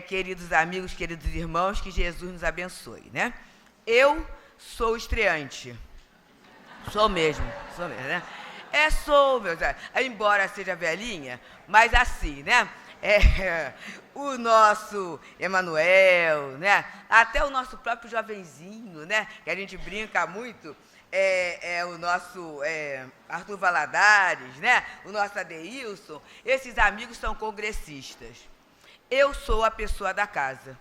queridos amigos, queridos irmãos, que Jesus nos abençoe, né? Eu sou estreante. Sou mesmo, né? Sou, meus amigos. Embora seja velhinha, mas assim, né? O nosso Emanuel, né? Até o nosso próprio jovenzinho, né? Que a gente brinca muito, o nosso Arthur Valadares, né? O nosso Adeilson. Esses amigos são congressistas. Eu sou a pessoa da casa.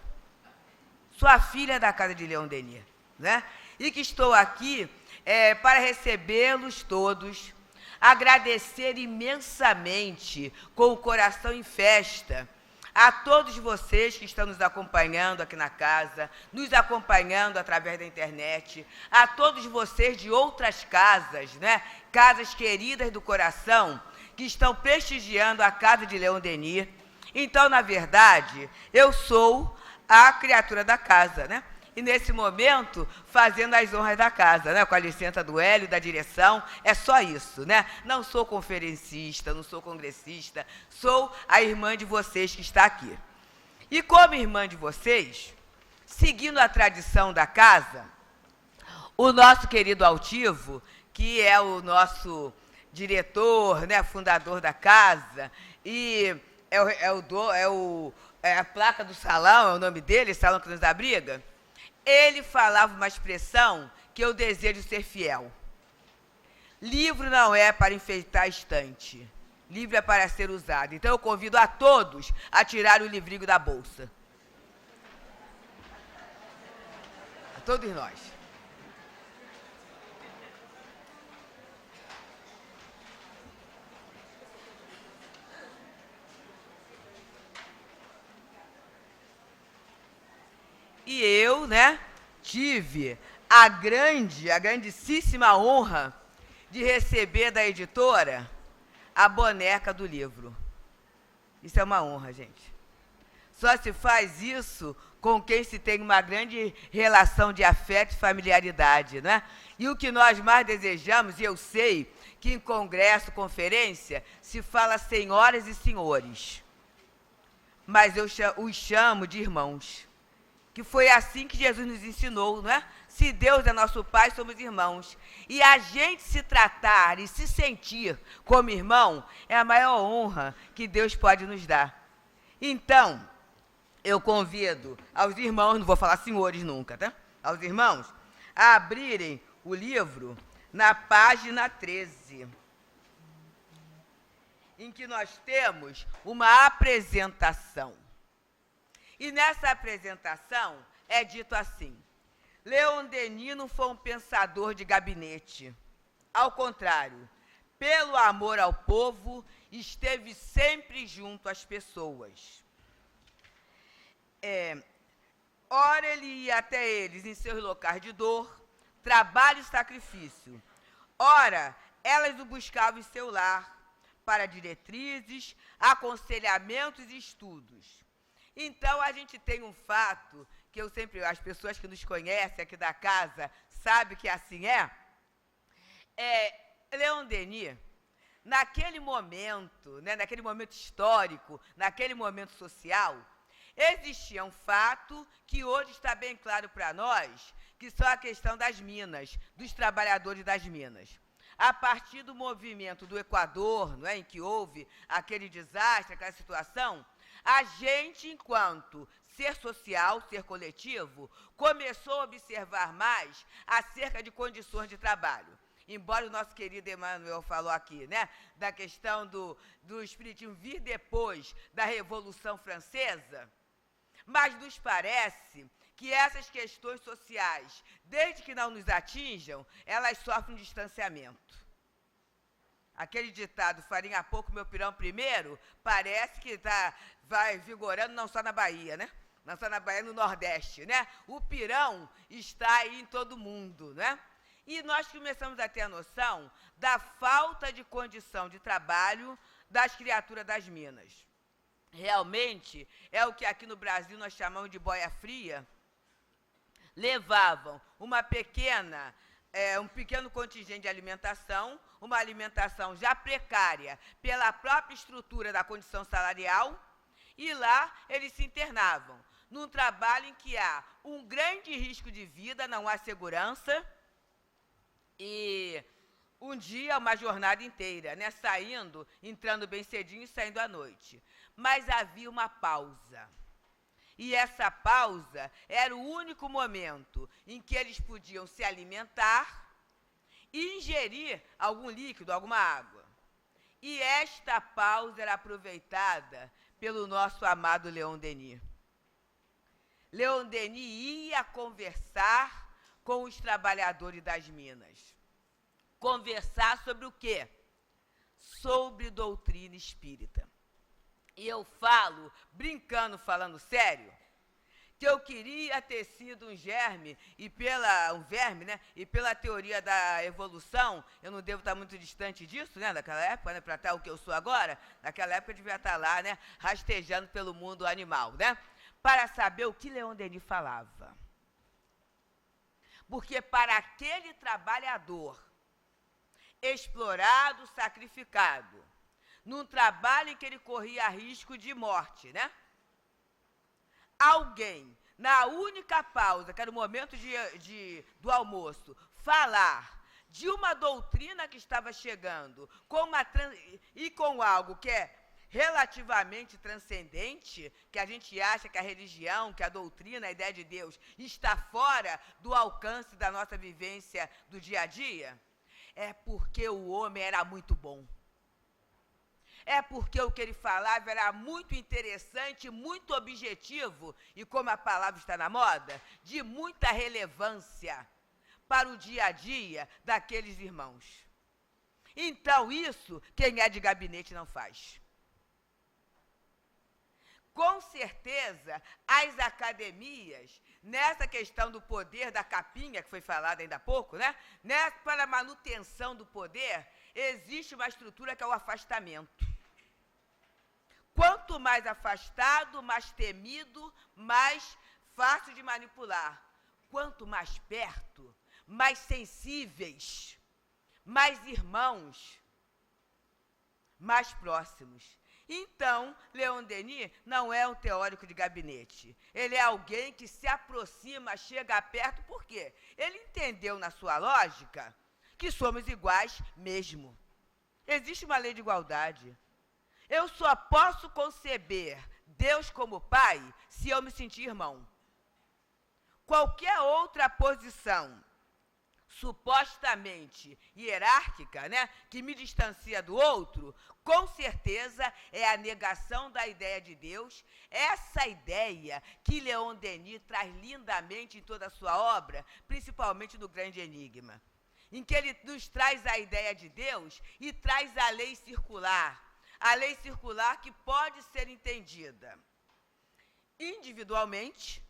Sou a filha da casa de Leon Denis, né? E que estou aqui para recebê-los todos, agradecer imensamente, com o coração em festa, a todos vocês que estão nos acompanhando aqui na casa, nos acompanhando através da internet, a todos vocês de outras casas, né? Casas queridas do coração, que estão prestigiando a casa de Leon Denis. Então, na verdade, eu sou a criatura da casa, né? E, nesse momento, fazendo as honras da casa, né? Com a licença do Hélio, da direção, é só isso, né? Não sou conferencista, não sou congressista, sou a irmã de vocês que está aqui. E, como irmã de vocês, seguindo a tradição da casa, o nosso querido Altivo, que é o diretor, né? Fundador da casa, e a placa do salão, é o nome dele, salão que nos abriga. Ele falava uma expressão que eu desejo ser fiel. Livro não é para enfeitar a estante. Livro é para ser usado. Então, eu convido a todos a tirar o livrinho da bolsa. A todos nós. E eu, né, tive a grandíssima honra de receber da editora a boneca do livro. Isso é uma honra, gente. Só se faz isso com quem se tem uma grande relação de afeto e familiaridade, né? E o que nós mais desejamos, e eu sei que em congresso, conferência, se fala senhoras e senhores, mas eu os chamo de irmãos. Que foi assim que Jesus nos ensinou, não é? Se Deus é nosso Pai, somos irmãos. E a gente se tratar e se sentir como irmão é a maior honra que Deus pode nos dar. Então, eu convido aos irmãos, não vou falar senhores nunca, tá? Aos irmãos, a abrirem o livro na página 13, em que nós temos uma apresentação. E nessa apresentação é dito assim: Leon Denis não foi um pensador de gabinete. Ao contrário, pelo amor ao povo, esteve sempre junto às pessoas. Ora, ele ia até eles em seus locais de dor, trabalho e sacrifício. Ora, elas o buscavam em seu lar, para diretrizes, aconselhamentos e estudos. Então, a gente tem um fato, que as pessoas que nos conhecem aqui da casa, sabem que assim Leon Denis, naquele momento, né, naquele momento histórico, naquele momento social, existia um fato que hoje está bem claro para nós, que são a questão das minas, dos trabalhadores das minas. A partir do movimento do Equador, não é, em que houve aquele desastre, aquela situação, a gente, enquanto ser social, ser coletivo, começou a observar mais acerca de condições de trabalho. Embora o nosso querido Emanuel falou aqui, né, da questão do espiritismo vir depois da Revolução Francesa, mas nos parece que essas questões sociais, desde que não nos atinjam, elas sofrem um distanciamento. Aquele ditado, farinha pouco, meu pirão primeiro, parece que vai vigorando não só na Bahia, né? Não só na Bahia, no Nordeste, né? O pirão está aí em todo mundo, né? E nós começamos a ter a noção da falta de condição de trabalho das criaturas das minas. Realmente, é o que aqui no Brasil nós chamamos de boia fria. Levavam um pequeno contingente de alimentação, uma alimentação já precária pela própria estrutura da condição salarial, E lá eles se internavam, num trabalho em que há um grande risco de vida, não há segurança, e um dia, uma jornada inteira, né? Saindo, entrando bem cedinho e saindo à noite. Mas havia uma pausa. E essa pausa era o único momento em que eles podiam se alimentar e ingerir algum líquido, alguma água. E esta pausa era aproveitada pelo nosso amado Leon Denis. Leon Denis ia conversar com os trabalhadores das minas. Conversar sobre o quê? Sobre doutrina espírita. E eu falo, brincando, falando sério, que eu queria ter sido um verme, né? E pela teoria da evolução, eu não devo estar muito distante disso, né? Daquela época, né? Para estar o que eu sou agora, naquela época eu devia estar lá, né? Rastejando pelo mundo animal, né? Para saber o que Leon Denis falava. Porque para aquele trabalhador explorado, sacrificado, num trabalho em que ele corria risco de morte, né? Alguém, na única pausa, que era o momento do almoço, falar de uma doutrina que estava chegando e com algo que é relativamente transcendente, que a gente acha que a religião, que a doutrina, a ideia de Deus está fora do alcance da nossa vivência do dia a dia, é porque o homem era muito bom. É porque o que ele falava era muito interessante, muito objetivo, e como a palavra está na moda, de muita relevância para o dia a dia daqueles irmãos. Então, isso, quem é de gabinete não faz. Com certeza, as academias, nessa questão do poder da capinha, que foi falada ainda há pouco, né? Para a manutenção do poder, existe uma estrutura que é o afastamento. Quanto mais afastado, mais temido, mais fácil de manipular. Quanto mais perto, mais sensíveis, mais irmãos, mais próximos. Então, Leon Denis não é um teórico de gabinete. Ele é alguém que se aproxima, chega perto, por quê? Ele entendeu na sua lógica que somos iguais mesmo. Existe uma lei de igualdade. Eu só posso conceber Deus como Pai se eu me sentir irmão. Qualquer outra posição supostamente hierárquica, né, que me distancia do outro, com certeza é a negação da ideia de Deus, essa ideia que Leon Denis traz lindamente em toda a sua obra, principalmente no Grande Enigma, em que ele nos traz a ideia de Deus e traz a lei circular que pode ser entendida individualmente.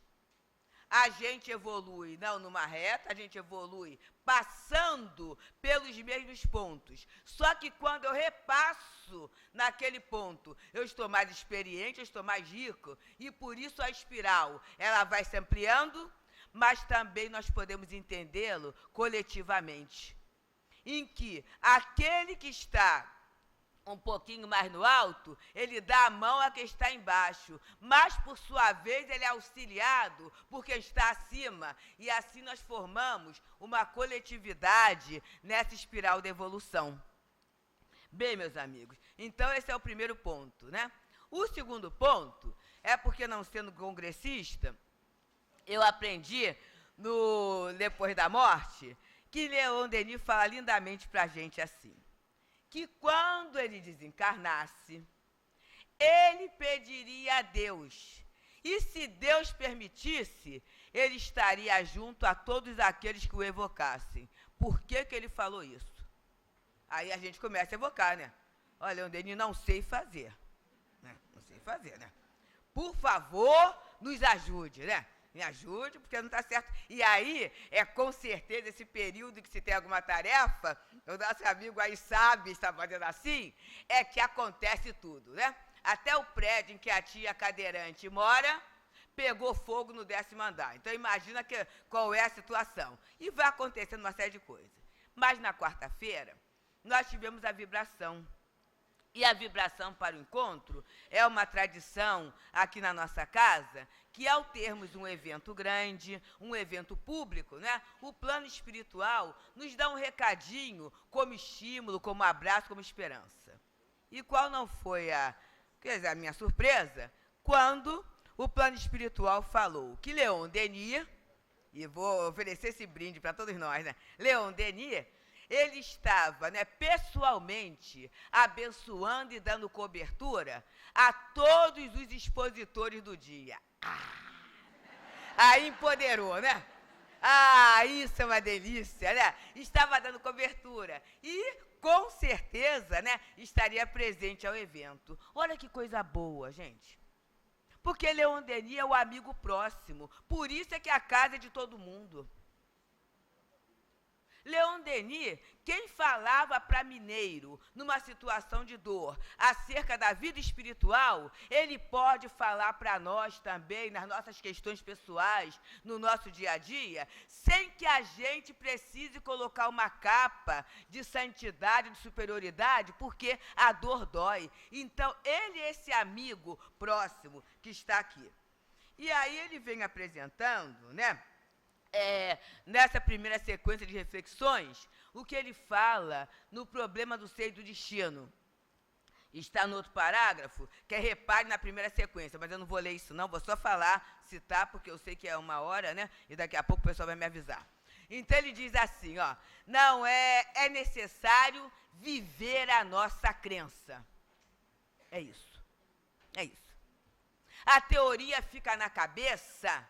A gente evolui não numa reta, a gente evolui passando pelos mesmos pontos. Só que quando eu repasso naquele ponto, eu estou mais experiente, eu estou mais rico, e por isso a espiral, ela vai se ampliando, mas também nós podemos entendê-lo coletivamente, em que aquele que está um pouquinho mais no alto, ele dá a mão a quem está embaixo, mas, por sua vez, ele é auxiliado por quem está acima, e assim nós formamos uma coletividade nessa espiral de evolução. Bem, meus amigos, então esse é o primeiro ponto, né? O segundo ponto é porque, não sendo congressista, eu aprendi depois da morte, que Leon Denis fala lindamente para a gente assim, que quando ele desencarnasse, ele pediria a Deus, e se Deus permitisse, ele estaria junto a todos aqueles que o evocassem. Por que ele falou isso? Aí a gente começa a evocar, né? Olha, Leon Denis, não sei fazer. Né? Não sei fazer, né? Por favor, nos ajude, né? Me ajude, porque não está certo. E aí, com certeza, esse período que se tem alguma tarefa, o nosso amigo aí sabe, está fazendo assim, é que acontece tudo, né? Até o prédio em que a tia cadeirante mora, pegou fogo no 10º andar. Então, imagina qual é a situação. E vai acontecendo uma série de coisas. Mas, na quarta-feira, nós tivemos a vibração E a vibração para o encontro é uma tradição aqui na nossa casa, que ao termos um evento grande, um evento público, né, o plano espiritual nos dá um recadinho como estímulo, como abraço, como esperança. E qual não foi a minha surpresa? Quando o plano espiritual falou que Leon Denis, e vou oferecer esse brinde para todos nós, né? Leon Denis, ele estava, né, pessoalmente abençoando e dando cobertura a todos os expositores do dia. Aí empoderou, né? Isso é uma delícia, né? Estava dando cobertura e, com certeza, né, estaria presente ao evento. Olha que coisa boa, gente. Porque Leon Denis é o amigo próximo. Por isso é que a casa é de todo mundo. Leon Denis, quem falava para mineiro, numa situação de dor, acerca da vida espiritual, ele pode falar para nós também, nas nossas questões pessoais, no nosso dia a dia, sem que a gente precise colocar uma capa de santidade, de superioridade, porque a dor dói. Então, ele é esse amigo próximo que está aqui. E aí ele vem apresentando, né? Nessa primeira sequência de reflexões, o que ele fala no problema do ser e do destino. Está no outro parágrafo, que é repare na primeira sequência, mas eu não vou ler isso não, vou só falar, citar, porque eu sei que é 1 hora, né? E daqui a pouco o pessoal vai me avisar. Então ele diz assim, ó, não é necessário viver a nossa crença. É isso. É isso. A teoria fica na cabeça.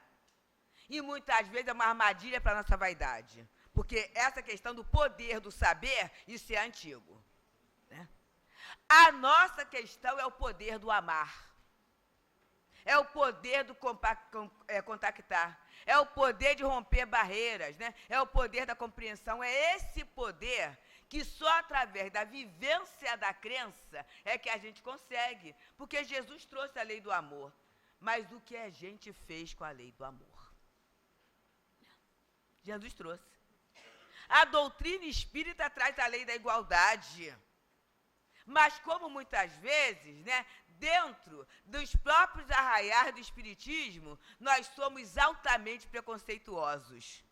E muitas vezes é uma armadilha para a nossa vaidade. Porque essa questão do poder do saber, isso é antigo. Né? A nossa questão é o poder do amar. É o poder do contactar. É o poder de romper barreiras. Né? É o poder da compreensão. É esse poder que só através da vivência da crença é que a gente consegue. Porque Jesus trouxe a lei do amor. Mas o que a gente fez com a lei do amor? Jesus trouxe. A doutrina espírita traz a lei da igualdade. Mas como muitas vezes, né, dentro dos próprios arraiais do espiritismo, nós somos altamente preconceituosos.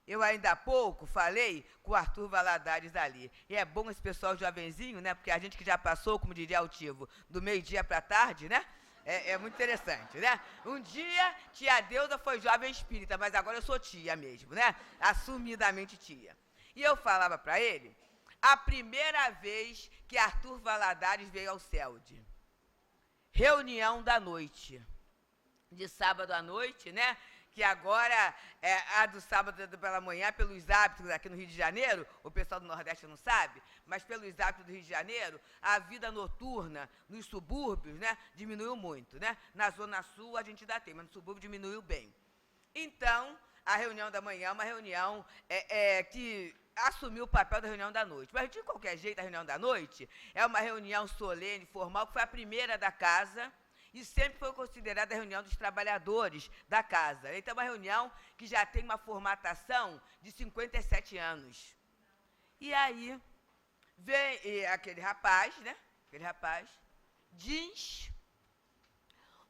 Eu ainda há pouco falei com o Arthur Valadares ali. E é bom esse pessoal jovenzinho, né, porque a gente que já passou, como diria Altivo, do meio-dia para a tarde, né? É muito interessante, né? Um dia, tia Deusa foi jovem espírita, mas agora eu sou tia mesmo, né? Assumidamente tia. E eu falava para ele, a primeira vez que Arthur Valadares veio ao CELD, reunião da noite, de sábado à noite, né? Que agora, a do sábado pela manhã, pelos hábitos aqui no Rio de Janeiro, o pessoal do Nordeste não sabe, mas pelos hábitos do Rio de Janeiro, a vida noturna nos subúrbios, né, diminuiu muito. Né? Na Zona Sul a gente ainda tem, mas no subúrbio diminuiu bem. Então, a reunião da manhã é uma reunião que assumiu o papel da reunião da noite. Mas, de qualquer jeito, a reunião da noite é uma reunião solene, formal, que foi a primeira da casa, e sempre foi considerada a reunião dos trabalhadores da casa. Então, é uma reunião que já tem uma formatação de 57 anos. E aí, vem aquele rapaz, né? Aquele rapaz, jeans,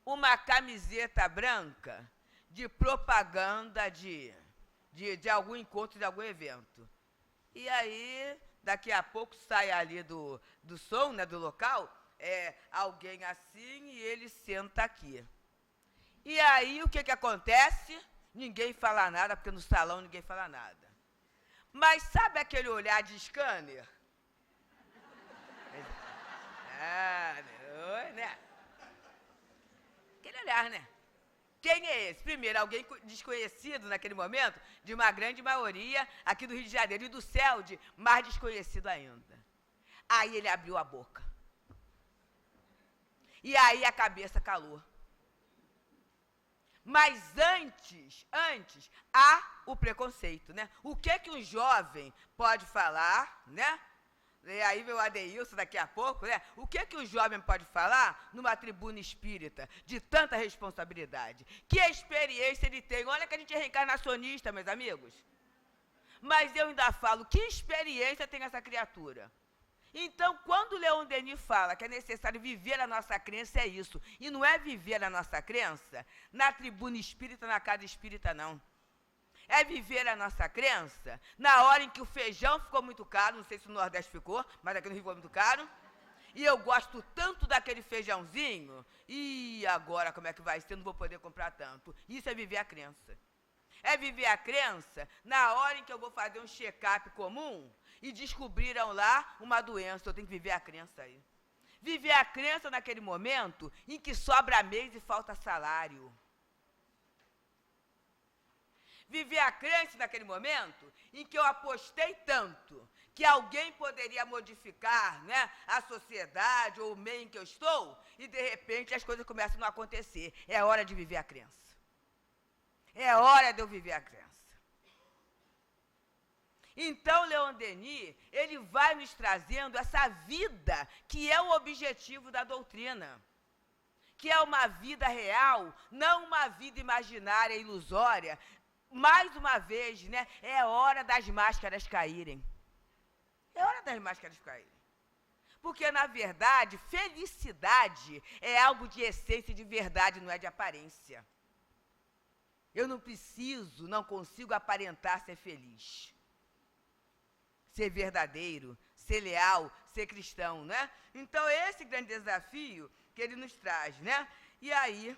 uma camiseta branca de propaganda de algum encontro, de algum evento. E aí, daqui a pouco, sai ali do som, né, do local, alguém assim e ele senta aqui. E aí o que acontece? Ninguém fala nada, porque no salão ninguém fala nada. Mas sabe aquele olhar de scanner? Né? Aquele olhar, né? Quem é esse? Primeiro, alguém desconhecido naquele momento, de uma grande maioria aqui do Rio de Janeiro, e do CELD, mais desconhecido ainda. Aí ele abriu a boca. E aí a cabeça calou. Mas antes, há o preconceito, né? O que um jovem pode falar, né? E aí vem o Adeilson daqui a pouco, né? O que um jovem pode falar numa tribuna espírita de tanta responsabilidade? Que experiência ele tem? Olha que a gente é reencarnacionista, meus amigos. Mas eu ainda falo, que experiência tem essa criatura? Então, quando Leon Denis fala que é necessário viver a nossa crença, é isso. E não é viver a nossa crença na tribuna espírita, na casa espírita, não. É viver a nossa crença na hora em que o feijão ficou muito caro, não sei se no Nordeste ficou, mas aqui no Rio ficou muito caro, e eu gosto tanto daquele feijãozinho, e agora como é que vai ser? Não vou poder comprar tanto. Isso é viver a crença. É viver a crença na hora em que eu vou fazer um check-up comum e descobriram lá uma doença. Eu tenho que viver a crença aí. Viver a crença naquele momento em que sobra mês e falta salário. Viver a crença naquele momento em que eu apostei tanto que alguém poderia modificar, né, a sociedade ou o meio em que eu estou e, de repente, as coisas começam a não acontecer. É hora de viver a crença. É hora de eu viver a crença. Então, Leon Denis, ele vai nos trazendo essa vida que é o objetivo da doutrina. Que é uma vida real, não uma vida imaginária, ilusória. Mais uma vez, né, é hora das máscaras caírem. É hora das máscaras caírem. Porque, na verdade, felicidade é algo de essência e de verdade, não é de aparência. Eu não preciso, não consigo aparentar ser feliz. Ser verdadeiro, ser leal, ser cristão, né? Então, esse grande desafio que ele nos traz, né? E aí,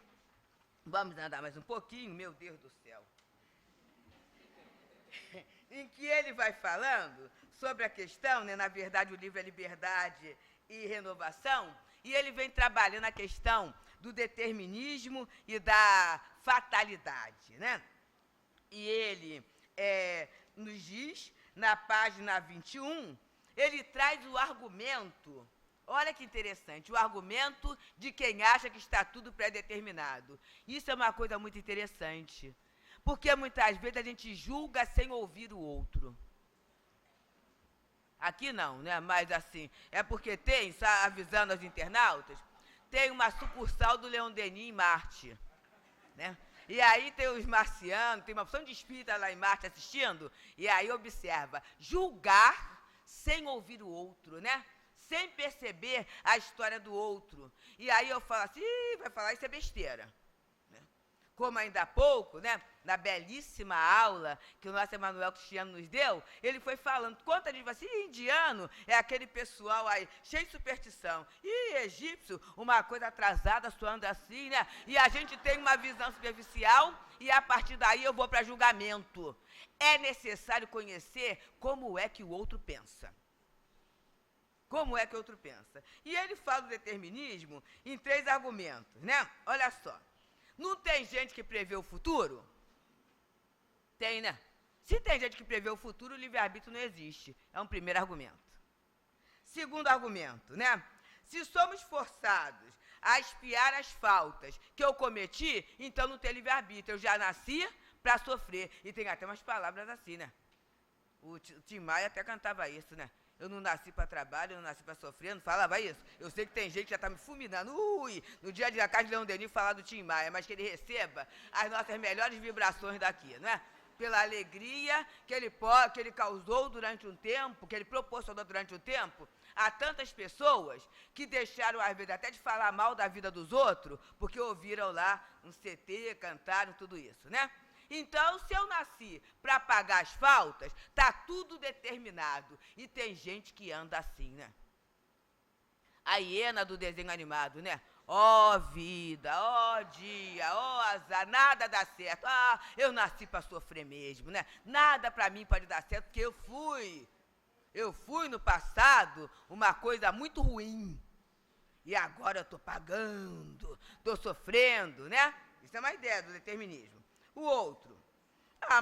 vamos andar mais um pouquinho, meu Deus do céu. Em que ele vai falando sobre a questão, né? Na verdade, o livro é Liberdade e Renovação, e ele vem trabalhando a questão do determinismo e da fatalidade, né? E ele nos diz, na página 21, ele traz o argumento, olha que interessante, o argumento de quem acha que está tudo pré-determinado. Isso é uma coisa muito interessante, porque muitas vezes a gente julga sem ouvir o outro. Aqui não, né? Mas assim, é porque tem, só avisando aos internautas, tem uma sucursal do Leon Denis em Marte, né? E aí tem os marcianos, tem uma opção de espírita lá em Marte assistindo, e aí observa, julgar sem ouvir o outro, né? Sem perceber a história do outro. E aí eu falo assim, vai falar, isso é besteira. Como ainda há pouco, né, na belíssima aula que o nosso Emmanuel Cristiano nos deu, ele foi falando, quanto a gente vai assim, indiano é aquele pessoal aí, cheio de superstição, e egípcio, uma coisa atrasada, soando assim, né, e a gente tem uma visão superficial, e a partir daí eu vou para julgamento. É necessário conhecer como é que o outro pensa. Como é que o outro pensa. E ele fala do determinismo em 3 argumentos, né, olha só. Não tem gente que prevê o futuro? Tem, né? Se tem gente que prevê o futuro, o livre-arbítrio não existe. É um primeiro argumento. Segundo argumento, né? Se somos forçados a expiar as faltas que eu cometi, então não tem livre-arbítrio. Eu já nasci para sofrer. E tem até umas palavras assim, né? O Tim Maia até cantava isso, né? Eu não nasci para trabalho, eu não nasci para sofrer, não falava isso. Eu sei que tem gente que já está me fulminando. No dia da casa de Leon Denis falar do Tim Maia, mas que ele receba as nossas melhores vibrações daqui, não é? Pela alegria que ele causou durante um tempo, que ele proporcionou durante um tempo, a tantas pessoas que deixaram, às vezes, até de falar mal da vida dos outros, porque ouviram lá um CT, cantaram, tudo isso, né? Então, se eu nasci para pagar as faltas, está tudo determinado. E tem gente que anda assim, né? A hiena do desenho animado, né? Ó vida, ó dia, ó azar, nada dá certo. Ah, eu nasci para sofrer mesmo, né? Nada para mim pode dar certo, porque eu fui no passado uma coisa muito ruim. E agora eu estou pagando, estou sofrendo, né? Isso é uma ideia do determinismo. O outro,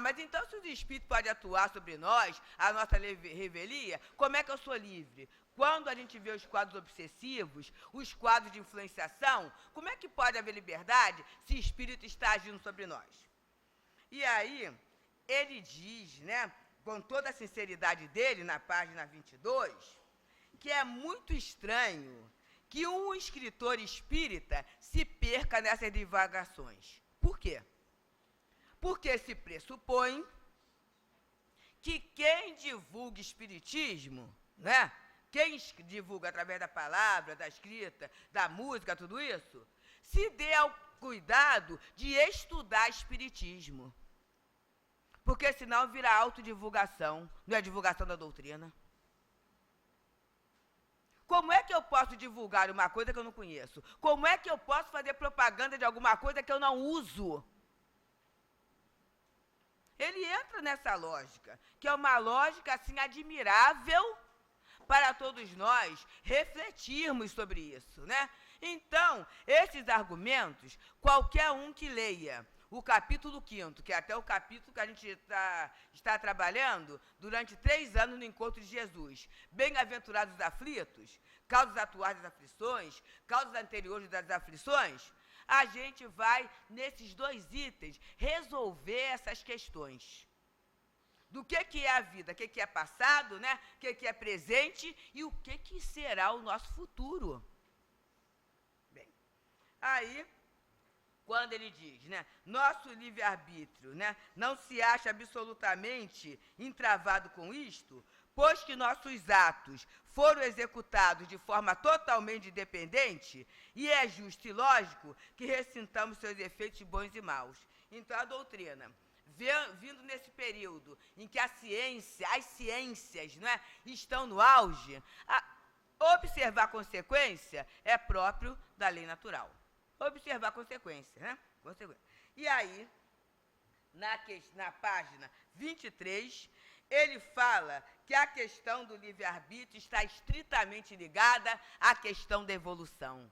mas então se os espíritos podem atuar sobre nós, a nossa revelia, como é que eu sou livre? Quando a gente vê os quadros obsessivos, os quadros de influenciação, como é que pode haver liberdade se o espírito está agindo sobre nós? E aí, ele diz, né, com toda a sinceridade dele, na página 22, que é muito estranho que um escritor espírita se perca nessas divagações. Por quê? Porque se pressupõe que quem divulga espiritismo, né, quem divulga através da palavra, da escrita, da música, tudo isso, se dê ao cuidado de estudar espiritismo. Porque senão vira autodivulgação, não é divulgação da doutrina. Como é que eu posso divulgar uma coisa que eu não conheço? Como é que eu posso fazer propaganda de alguma coisa que eu não uso? Ele entra nessa lógica, que é uma lógica assim admirável para todos nós refletirmos sobre isso, né? Então, esses argumentos, qualquer um que leia o capítulo 5º, que é até o capítulo que a gente está trabalhando durante 3 anos no encontro de Jesus. Bem-aventurados os aflitos, causas atuais das aflições, causas anteriores das aflições, a gente vai, nesses 2 itens, resolver essas questões. Do que é a vida, o que é passado, né? O que é presente e o que será o nosso futuro. Bem, aí, quando ele diz, né, nosso livre-arbítrio, né, não se acha absolutamente entravado com isto, pois que nossos atos foram executados de forma totalmente independente, e é justo e lógico que ressintamos seus efeitos bons e maus. Então, a doutrina, vindo nesse período em que as ciências, não é, estão no auge, observar a consequência é próprio da lei natural. Observar a consequência, né? E aí, na página 23, ele fala que a questão do livre-arbítrio está estritamente ligada à questão da evolução.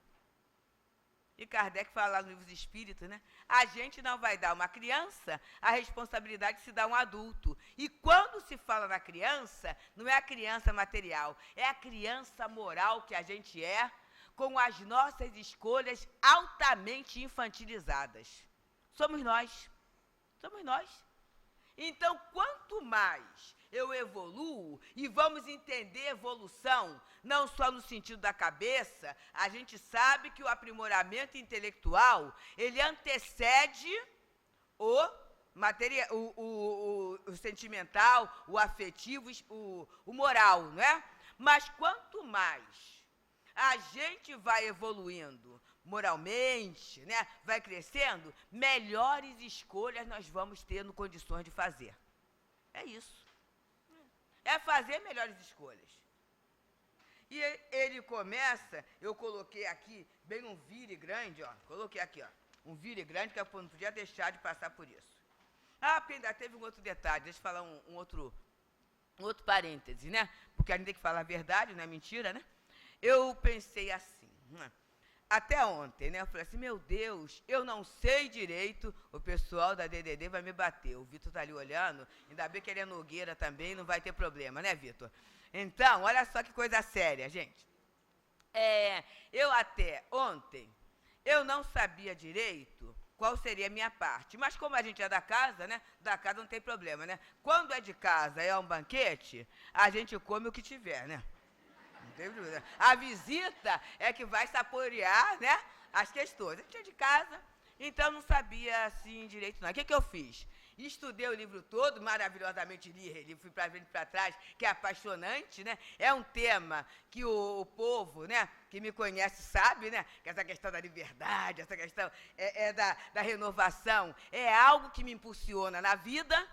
E Kardec fala lá no Livro dos Espíritos, né? A gente não vai dar uma criança a responsabilidade de se dar um adulto. E quando se fala na criança, não é a criança material, é a criança moral que a gente é, com as nossas escolhas altamente infantilizadas. Somos nós. Somos nós. Então, quanto mais eu evoluo, e vamos entender evolução, não só no sentido da cabeça, a gente sabe que o aprimoramento intelectual, ele antecede o sentimental, o afetivo, o moral, não é? Mas quanto mais a gente vai evoluindo moralmente, né, vai crescendo, melhores escolhas nós vamos tendo condições de fazer. É isso. É fazer melhores escolhas. E ele começa, eu coloquei aqui bem um vire grande, ó, coloquei aqui, ó, um vire grande que eu não podia deixar de passar por isso. Ainda teve um outro detalhe, deixa eu falar um outro parêntese, né? Porque a gente tem que falar a verdade, não é mentira, né? Eu pensei assim, até ontem, né? Eu falei assim, meu Deus, eu não sei direito, o pessoal da DDD vai me bater. O Vitor está ali olhando, ainda bem que ele é Nogueira também, não vai ter problema, né, Vitor? Então, olha só que coisa séria, gente. Eu até ontem, eu não sabia direito qual seria a minha parte. Mas como a gente é da casa, né? Da casa não tem problema, né? Quando é de casa, é um banquete, a gente come o que tiver, né? Não tem dúvida. A visita é que vai saborear, né, as questões. A gente é de casa, então não sabia assim direito não. O que eu fiz? Estudei o livro todo, maravilhosamente li, fui para frente e para trás, que é apaixonante, né? É um tema que o povo, né, que me conhece sabe, né? Que essa questão da liberdade, essa questão da renovação, é algo que me impulsiona na vida.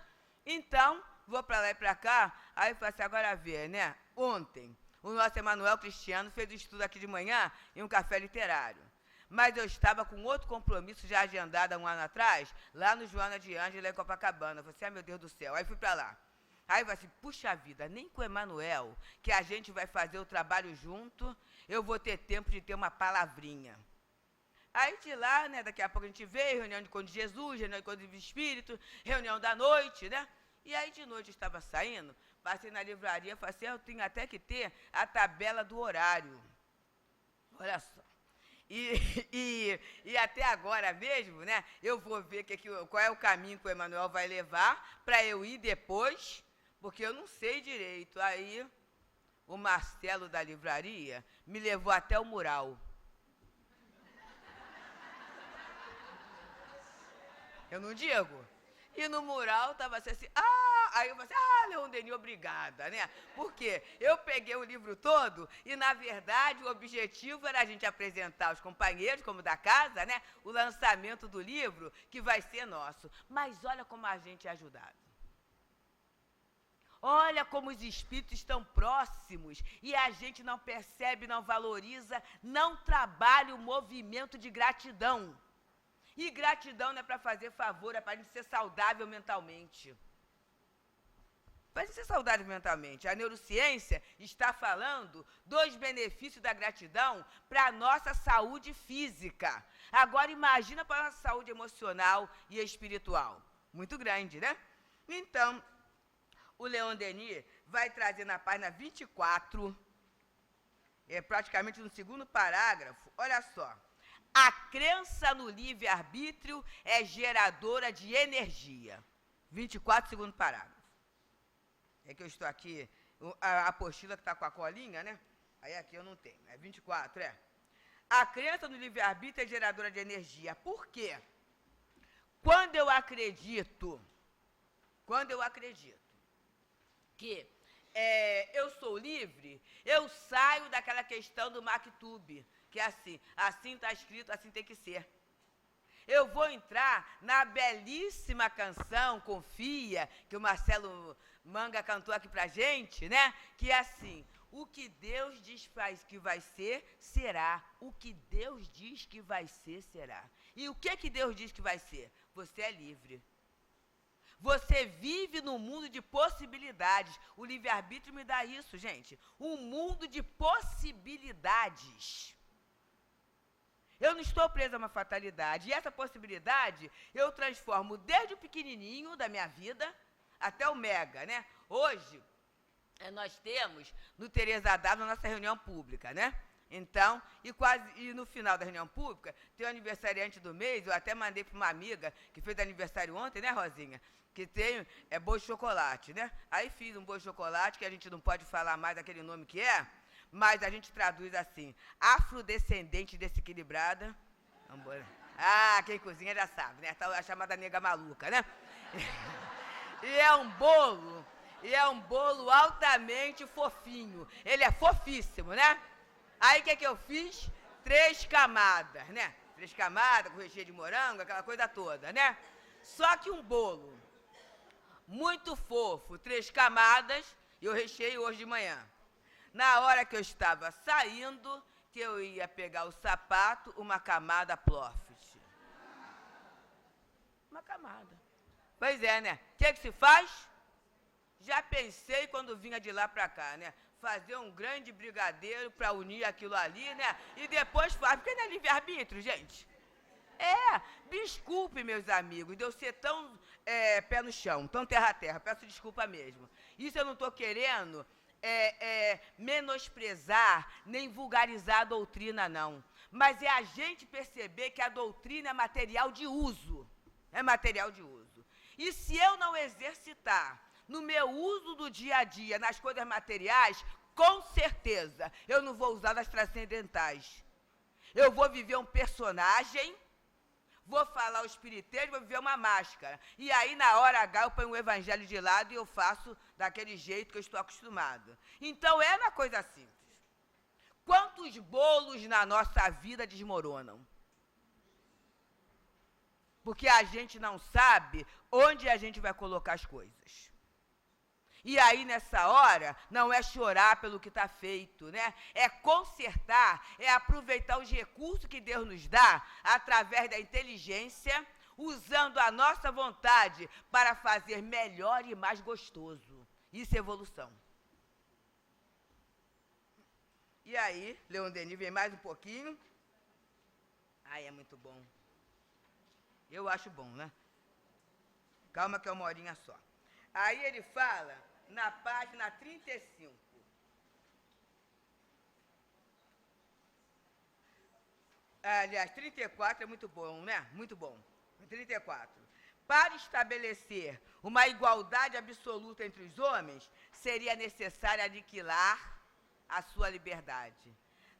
Então, vou para lá e para cá, aí eu falei assim, agora vê, né? Ontem, o nosso Emanuel Cristiano fez um estudo aqui de manhã em um café literário. Mas eu estava com outro compromisso já agendado há um ano atrás, lá no Joana de Ângela, em Copacabana. Eu falei assim, meu Deus do céu. Aí fui para lá. Aí eu falei assim, puxa vida, nem com o Emanuel, que a gente vai fazer o trabalho junto, eu vou ter tempo de ter uma palavrinha. Aí de lá, né, daqui a pouco a gente veio, reunião de Encontro de Jesus, reunião de Encontro de Espírito, reunião da noite, né? E aí de noite eu estava saindo, passei na livraria, falei assim, eu tenho até que ter a tabela do horário. Olha só. E até agora mesmo, né, eu vou ver qual é o caminho que o Emanuel vai levar para eu ir depois, porque eu não sei direito. Aí o Marcelo da livraria me levou até o mural. Eu não digo. E no mural estava assim, Aí eu falei assim, Leon Denis, obrigada, né? Porque eu peguei o livro todo e, na verdade, o objetivo era a gente apresentar aos companheiros, como da casa, né? O lançamento do livro, que vai ser nosso. Mas olha como a gente é ajudado. Olha como os espíritos estão próximos e a gente não percebe, não valoriza, não trabalha o movimento de gratidão. E gratidão não é para fazer favor, é para a gente ser saudável mentalmente. Para a gente ser saudável mentalmente. A neurociência está falando dos benefícios da gratidão para a nossa saúde física. Agora imagina para a nossa saúde emocional e espiritual. Muito grande, né? Então, o Leon Denis vai trazer na página 24, praticamente no segundo parágrafo, olha só. A crença no livre-arbítrio é geradora de energia. 24, segundo parágrafo. É que eu estou aqui, a apostila que está com a colinha, né? Aí aqui eu não tenho, é 24, A crença no livre-arbítrio é geradora de energia. Por quê? Quando eu acredito que eu sou livre, eu saio daquela questão do Maktub, que é assim está escrito, assim tem que ser. Eu vou entrar na belíssima canção Confia, que o Marcelo Manga cantou aqui pra gente, né? Que é assim, o que Deus diz que vai ser, será. O que Deus diz que vai ser, será. E o que Deus diz que vai ser? Você é livre. Você vive num mundo de possibilidades. O livre-arbítrio me dá isso, gente. Um mundo de possibilidades. Eu não estou presa a uma fatalidade. E essa possibilidade eu transformo desde o pequenininho da minha vida até o mega, né? Hoje, nós temos no Teresa d'Ávila a nossa reunião pública, né? Então, e no final da reunião pública, tem o aniversariante do mês, eu até mandei para uma amiga que fez aniversário ontem, né, Rosinha? Que tem bolo de chocolate, né? Aí fiz um bolo de chocolate, que a gente não pode falar mais daquele nome que é, mas a gente traduz assim, afrodescendente desequilibrada. Quem cozinha já sabe, né? A chamada nega maluca, né? E é um bolo altamente fofinho. Ele é fofíssimo, né? Aí o que eu fiz? 3 camadas, né? 3 camadas com recheio de morango, aquela coisa toda, né? Só que um bolo muito fofo, 3 camadas, eu recheei hoje de manhã. Na hora que eu estava saindo, que eu ia pegar o sapato, uma camada Plofit. Uma camada. Pois é, né? O que se faz? Já pensei quando vinha de lá para cá, né? Fazer um grande brigadeiro para unir aquilo ali, né? E depois faz. Porque não é livre-arbítrio, gente. Desculpe, meus amigos, de eu ser tão pé no chão, tão terra-terra. Peço desculpa mesmo. Isso eu não estou querendo menosprezar, nem vulgarizar a doutrina, não. Mas é a gente perceber que a doutrina é material de uso. É material de uso. E se eu não exercitar no meu uso do dia a dia, nas coisas materiais, com certeza, eu não vou usar nas transcendentais. Eu vou viver um personagem, vou falar o espiritismo, vou viver uma máscara. E aí, na hora H, eu ponho o evangelho de lado e eu faço daquele jeito que eu estou acostumado. Então, é uma coisa simples. Quantos bolos na nossa vida desmoronam? Porque a gente não sabe onde a gente vai colocar as coisas. E aí, nessa hora, não é chorar pelo que está feito, né? É consertar, é aproveitar os recursos que Deus nos dá através da inteligência, usando a nossa vontade para fazer melhor e mais gostoso. Isso é evolução. E aí, Leon Denis vem mais um pouquinho. É muito bom. Eu acho bom, né? Calma que é uma horinha só. Aí ele fala, na página 35. Aliás, 34 é muito bom, né? Muito bom. 34. Para estabelecer uma igualdade absoluta entre os homens, seria necessário aniquilar a sua liberdade.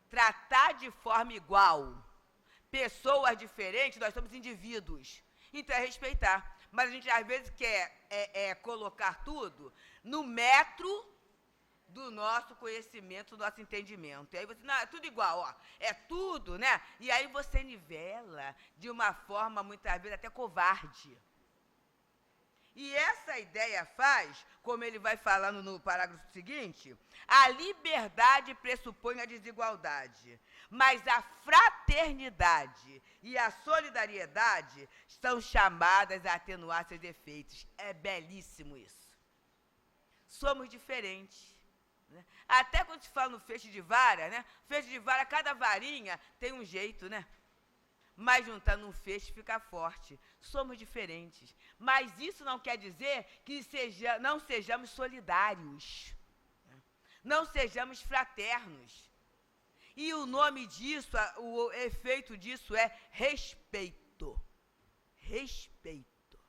Tratar de forma igual pessoas diferentes, nós somos indivíduos. Então é respeitar. Mas a gente às vezes quer colocar tudo no metro do nosso conhecimento, do nosso entendimento. E aí você, não, é tudo igual, ó, é tudo, né? E aí você nivela de uma forma, muitas vezes, até covarde. E essa ideia faz, como ele vai falando no parágrafo seguinte, a liberdade pressupõe a desigualdade, mas a fraternidade e a solidariedade são chamadas a atenuar seus efeitos. É belíssimo isso. Somos diferentes. Né? Até quando se fala no feixe de vara, né? Feixe de vara, cada varinha tem um jeito, né? Mas juntando um feixe fica forte. Somos diferentes. Mas isso não quer dizer que não sejamos solidários. Né? Não sejamos fraternos. E o nome disso, o efeito disso é respeito. Respeito.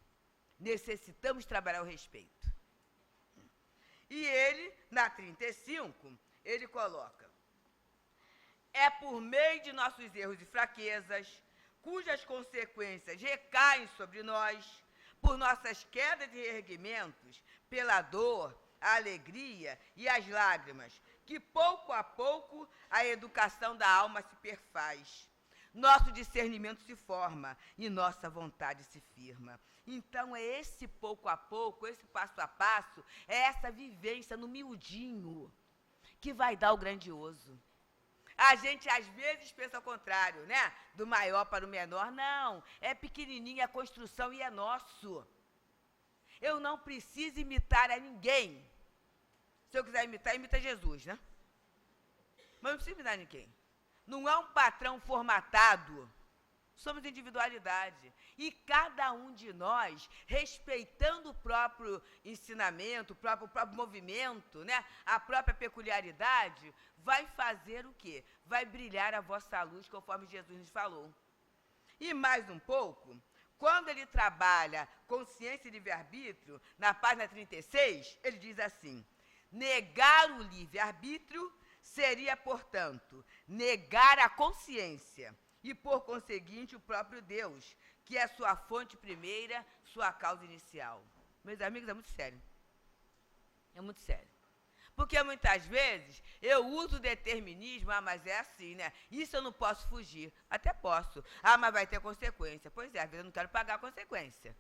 Necessitamos trabalhar o respeito. E ele, na 35, ele coloca: é por meio de nossos erros e fraquezas, cujas consequências recaem sobre nós, por nossas quedas e reerguimentos, pela dor, a alegria e as lágrimas, que pouco a pouco a educação da alma se perfaz. Nosso discernimento se forma e nossa vontade se firma. Então, é esse pouco a pouco, esse passo a passo, é essa vivência no miudinho que vai dar o grandioso. A gente, às vezes, pensa ao contrário, né? Do maior para o menor. Não, é pequenininha a construção e é nosso. Eu não preciso imitar a ninguém. Se eu quiser imitar, imita Jesus, né? Mas não preciso imitar ninguém. Não é um patrão formatado. Somos individualidade. E cada um de nós, respeitando o próprio ensinamento, o próprio movimento, né? A própria peculiaridade, vai fazer o quê? Vai brilhar a vossa luz, conforme Jesus nos falou. E mais um pouco, quando ele trabalha consciência e livre-arbítrio, na página 36, ele diz assim: negar o livre-arbítrio seria, portanto, negar a consciência e, por conseguinte, o próprio Deus, que é sua fonte primeira, sua causa inicial. Meus amigos, é muito sério. É muito sério. Porque muitas vezes eu uso o determinismo, mas é assim, né? Isso eu não posso fugir. Até posso. Mas vai ter consequência. Pois é, às vezes eu não quero pagar a consequência.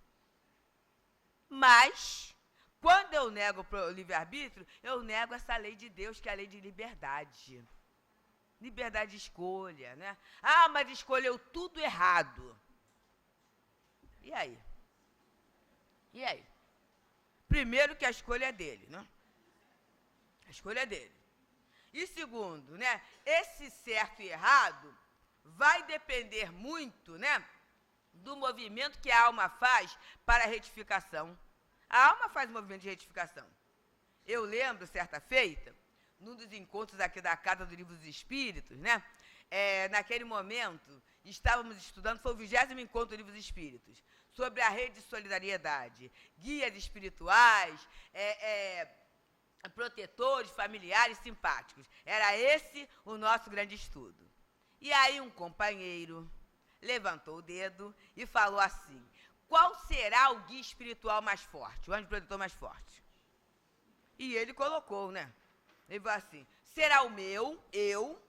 Mas, quando eu nego o livre-arbítrio, eu nego essa lei de Deus, que é a lei de liberdade. Liberdade de escolha, né? Mas escolheu tudo errado. E aí? E aí? Primeiro que a escolha é dele, né? A escolha é dele. E segundo, né? Esse certo e errado vai depender muito, né? Do movimento que a alma faz para a retificação. A alma faz um movimento de retificação. Eu lembro, certa feita, num dos encontros aqui da Casa do Livro dos Espíritos, né? Naquele momento, estávamos estudando, foi o 20º encontro do Livro dos Espíritos, sobre a rede de solidariedade, guias espirituais, protetores, familiares, simpáticos. Era esse o nosso grande estudo. E aí um companheiro levantou o dedo e falou assim: qual será o guia espiritual mais forte, o anjo protetor mais forte? E ele colocou, né? Ele falou assim: será o meu, eu,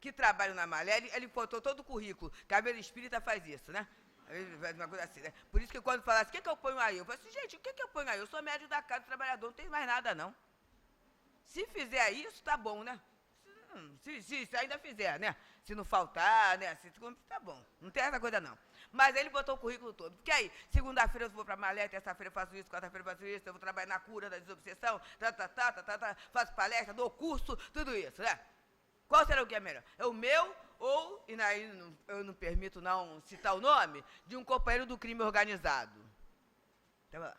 que trabalho na Malé. Ele botou todo o currículo. Cabelo espírita faz isso, né? Uma coisa assim, né? Por isso que quando falasse, o que eu ponho aí? Eu falei assim, gente, o que eu ponho aí? Eu sou médico da casa do trabalhador, não tem mais nada, não. Se fizer isso, tá bom, né? Se ainda fizer, né? Se não faltar, né? Tá bom. Não tem essa coisa, não. Mas ele botou o currículo todo. Porque aí, segunda-feira eu vou para Malé, terça-feira eu faço isso, quarta-feira eu faço isso, eu vou trabalhar na cura da desobsessão, faço palestra, dou curso, tudo isso, né? Qual será o que é melhor? É o meu ou, e aí eu não permito não citar o nome, de um companheiro do crime organizado. Tá lá.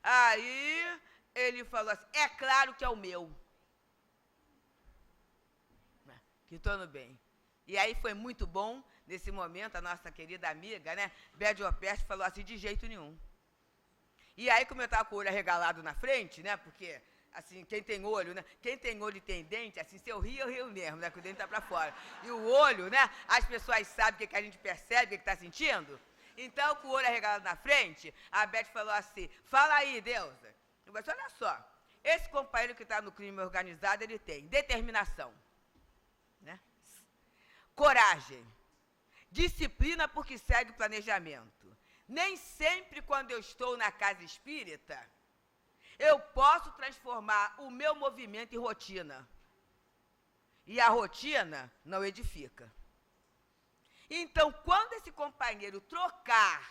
Aí ele falou assim, é claro que é o meu. Que estou no bem. E aí foi muito bom, nesse momento, a nossa querida amiga, né, Bédio Opeste, falou assim, de jeito nenhum. E aí, como eu estava com o olho arregalado na frente, né, porque, assim, quem tem olho, né, quem tem olho e tem dente, assim, se eu rio mesmo, né, que o dente está para fora. E o olho, né, as pessoas sabem o que a gente percebe, o que está sentindo. Então, com o olho arregalado na frente, a Beth falou assim, fala aí, Deusa. Eu falei, olha só, esse companheiro que está no crime organizado, ele tem determinação, né? Coragem, disciplina porque segue o planejamento. Nem sempre quando eu estou na casa espírita, eu posso transformar o meu movimento em rotina. E a rotina não edifica. Então, quando esse companheiro trocar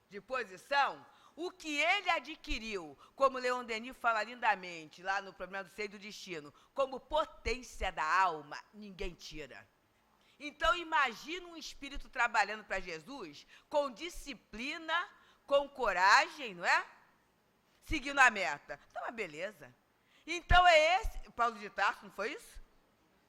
de posição, o que ele adquiriu, como Leon Denis fala lindamente, lá no Problema do Ser e do Destino, como potência da alma, ninguém tira. Então, imagina um espírito trabalhando para Jesus, com disciplina, com coragem, não é? Seguindo a meta. Então, é beleza. Então, é esse... Paulo de Tarso, não foi isso?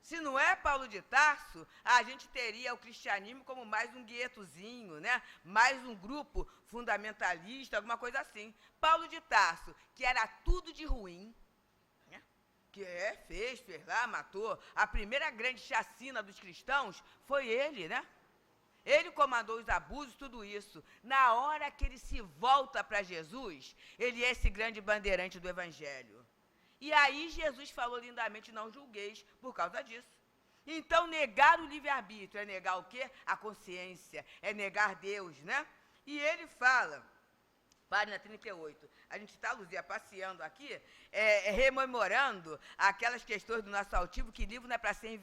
Se não é Paulo de Tarso, a gente teria o cristianismo como mais um guetozinho, né? Mais um grupo fundamentalista, alguma coisa assim. Paulo de Tarso, que era tudo de ruim, né? Que fez lá, matou. A primeira grande chacina dos cristãos foi ele, né? Ele comandou os abusos, tudo isso. Na hora que ele se volta para Jesus, ele é esse grande bandeirante do Evangelho. E aí Jesus falou lindamente, não julgueis por causa disso. Então, negar o livre-arbítrio é negar o quê? A consciência, é negar Deus, né? E ele fala, página 38, a gente está, Luzia, passeando aqui, rememorando aquelas questões do nosso altivo, que livro não é para ser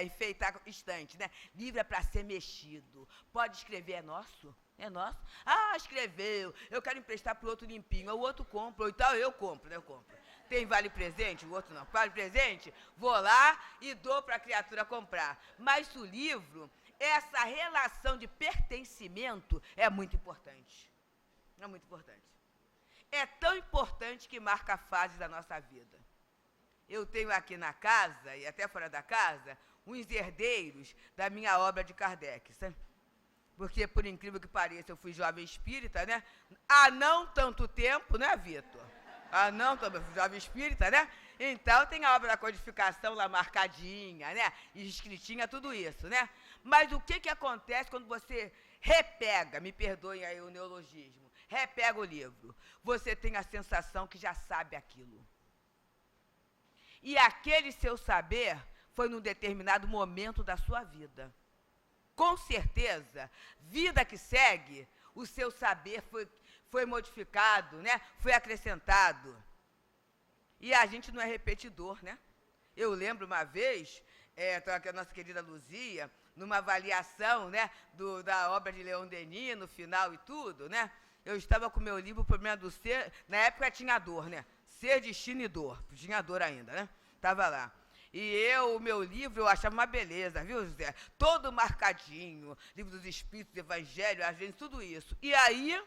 enfeitar estante, né? Livro é para ser mexido. Pode escrever, é nosso? É nosso? Ah, escreveu, eu quero emprestar para o outro limpinho, o outro compra, ou então eu compro, né? Eu compro. Tem vale presente, o outro não. Vale presente, vou lá e dou para a criatura comprar. Mas o livro, essa relação de pertencimento é muito importante. É muito importante. É tão importante que marca a fase da nossa vida. Eu tenho aqui na casa, e até fora da casa, uns herdeiros da minha obra de Kardec, sabe? Porque, por incrível que pareça, eu fui jovem espírita, né? Há não tanto tempo, né, Vitor? Não, jovem espírita, né? Então, tem a obra da codificação lá marcadinha, né? Escritinha, tudo isso, né? Mas o que acontece quando você repega, me perdoem aí o neologismo, repega o livro? Você tem a sensação que já sabe aquilo. E aquele seu saber foi num determinado momento da sua vida. Com certeza, vida que segue, o seu saber foi modificado, né? Foi acrescentado. E a gente não é repetidor, né? Eu lembro uma vez, a nossa querida Luzia, numa avaliação, né, da obra de Leon Denis, no final e tudo, né? Eu estava com o meu livro, O Problema do Ser, na época tinha dor, né? Ser, Destino e Dor. Tinha dor ainda, né? Estava lá. E o meu livro, eu achava uma beleza, viu, José? Todo marcadinho, livro dos Espíritos, Evangelho, a gente, tudo isso. E aí,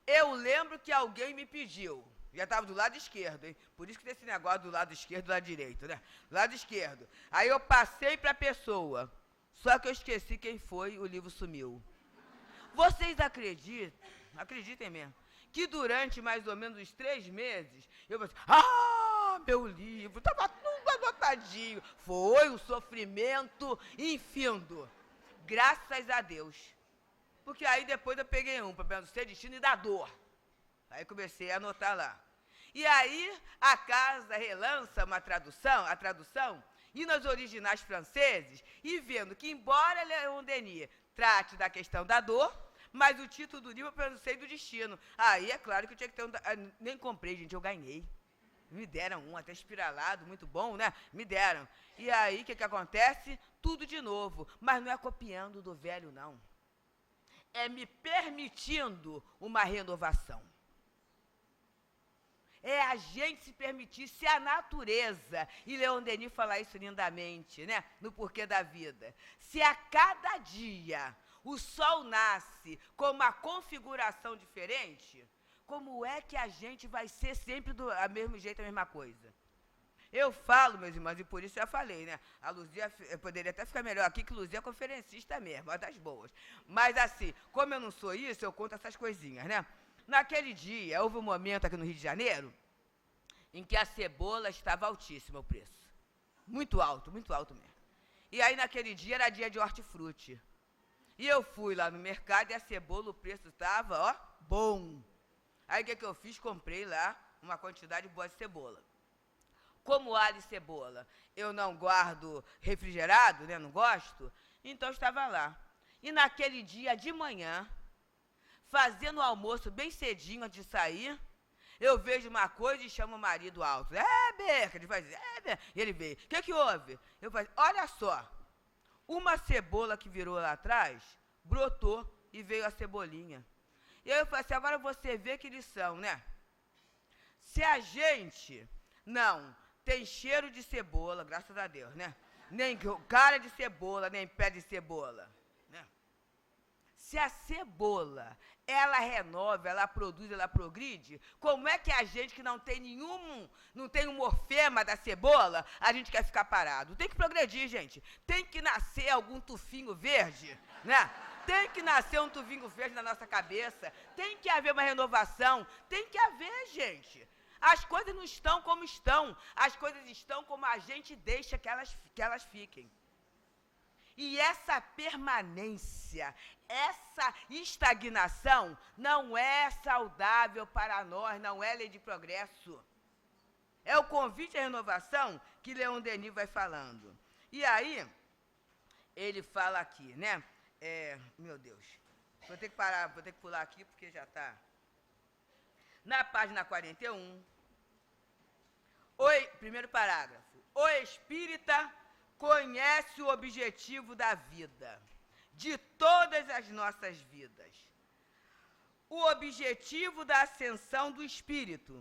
eu lembro que alguém me pediu, já estava do lado esquerdo, hein? Por isso que tem esse negócio do lado esquerdo e do lado direito, né? Do lado esquerdo. Aí eu passei para a pessoa, só que eu esqueci quem foi, o livro sumiu. Vocês acreditem mesmo, que durante mais ou menos uns 3 meses, eu falei assim, meu livro, estava tudo anotadinho. Foi um sofrimento infindo. Graças a Deus. Porque aí depois eu peguei Problema do Ser, Destino e da Dor. Aí comecei a anotar lá. E aí a casa relança a tradução, e nos originais franceses, e vendo que, embora Leon Denis trate da questão da dor, mas o título do livro é Problema do Ser e do Destino. Aí é claro que eu tinha que ter nem comprei, gente, eu ganhei. Me deram um, até espiralado, muito bom, né? Me deram. E aí, o que acontece? Tudo de novo. Mas não é copiando do velho, não. É me permitindo uma renovação. É a gente se permitir ser a natureza. E Leon Denis fala isso lindamente, né? No Porquê da Vida. Se a cada dia o sol nasce com uma configuração diferente, como é que a gente vai ser sempre do mesmo jeito, a mesma coisa? Eu falo, meus irmãos, e por isso já falei, né? A Luzia, eu poderia até ficar melhor aqui, que Luzia é conferencista mesmo, uma das boas. Mas assim, como eu não sou isso, eu conto essas coisinhas, né? Naquele dia, houve um momento aqui no Rio de Janeiro, em que a cebola estava altíssima o preço. Muito alto mesmo. E aí, naquele dia, era dia de hortifruti. E eu fui lá no mercado e a cebola, o preço estava, ó, bom. Aí o que eu fiz? Comprei lá uma quantidade boa de cebola. Como alho e cebola eu não guardo refrigerado, né, não gosto, então eu estava lá. E naquele dia de manhã, fazendo o almoço bem cedinho antes de sair, eu vejo uma coisa e chamo o marido alto. Beca, ele faz, Beca. E ele veio, o que houve? Eu falei, olha só, uma cebola que virou lá atrás, brotou e veio a cebolinha. E aí eu falei assim, agora você vê que lição, né? Se a gente não tem cheiro de cebola, graças a Deus, né? Nem cara de cebola, nem pé de cebola, né? Se a cebola, ela renova, ela produz, ela progride, como é que a gente que não tem um morfema da cebola, a gente quer ficar parado? Tem que progredir, gente. Tem que nascer algum tufinho verde, né? Tem que nascer um tufinho verde na nossa cabeça. Tem que haver uma renovação. Tem que haver, gente. As coisas não estão como estão. As coisas estão como a gente deixa que elas fiquem. E essa permanência, essa estagnação não é saudável para nós, não é lei de progresso. É o convite à renovação que Leon Denis vai falando. E aí, ele fala aqui, né? Meu Deus, vou ter que parar, vou ter que pular aqui porque já está. Na página 41, primeiro parágrafo. O espírita conhece o objetivo da vida, de todas as nossas vidas. O objetivo da ascensão do espírito.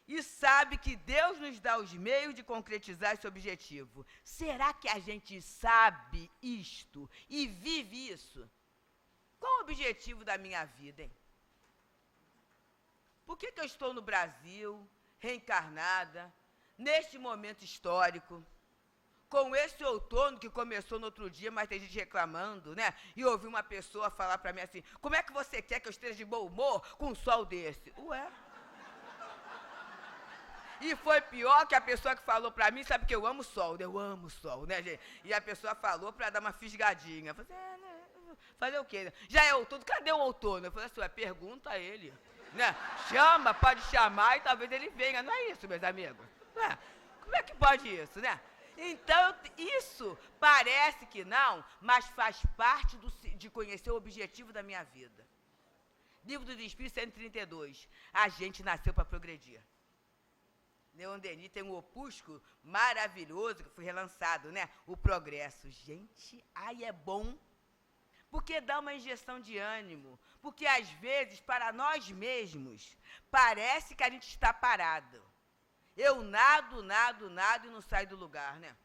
E sabe que Deus nos dá os meios de concretizar esse objetivo. Será que a gente sabe isto e vive isso? Qual o objetivo da minha vida, hein? Por que eu estou no Brasil, reencarnada, neste momento histórico, com esse outono que começou no outro dia, mas tem gente reclamando, né? E ouvi uma pessoa falar para mim assim, como é que você quer que eu esteja de bom humor com um sol desse? Ué? E foi pior que a pessoa que falou pra mim, sabe que eu amo sol, né, gente? E a pessoa falou pra dar uma fisgadinha. Eu falei, fazer o quê? Já é outono, cadê o outono? Eu falei assim, pergunta a ele, né? Chama, pode chamar e talvez ele venha. Não é isso, meus amigos? Como é que pode isso, né? Então, isso parece que não, mas faz parte de conhecer o objetivo da minha vida. Livro dos Espíritos, 132. A gente nasceu para progredir. Leon Denis tem um opúsculo maravilhoso que foi relançado, né? O Progresso. Gente, é bom. Porque dá uma injeção de ânimo. Porque, às vezes, para nós mesmos, parece que a gente está parado. Eu nado e não saio do lugar, né?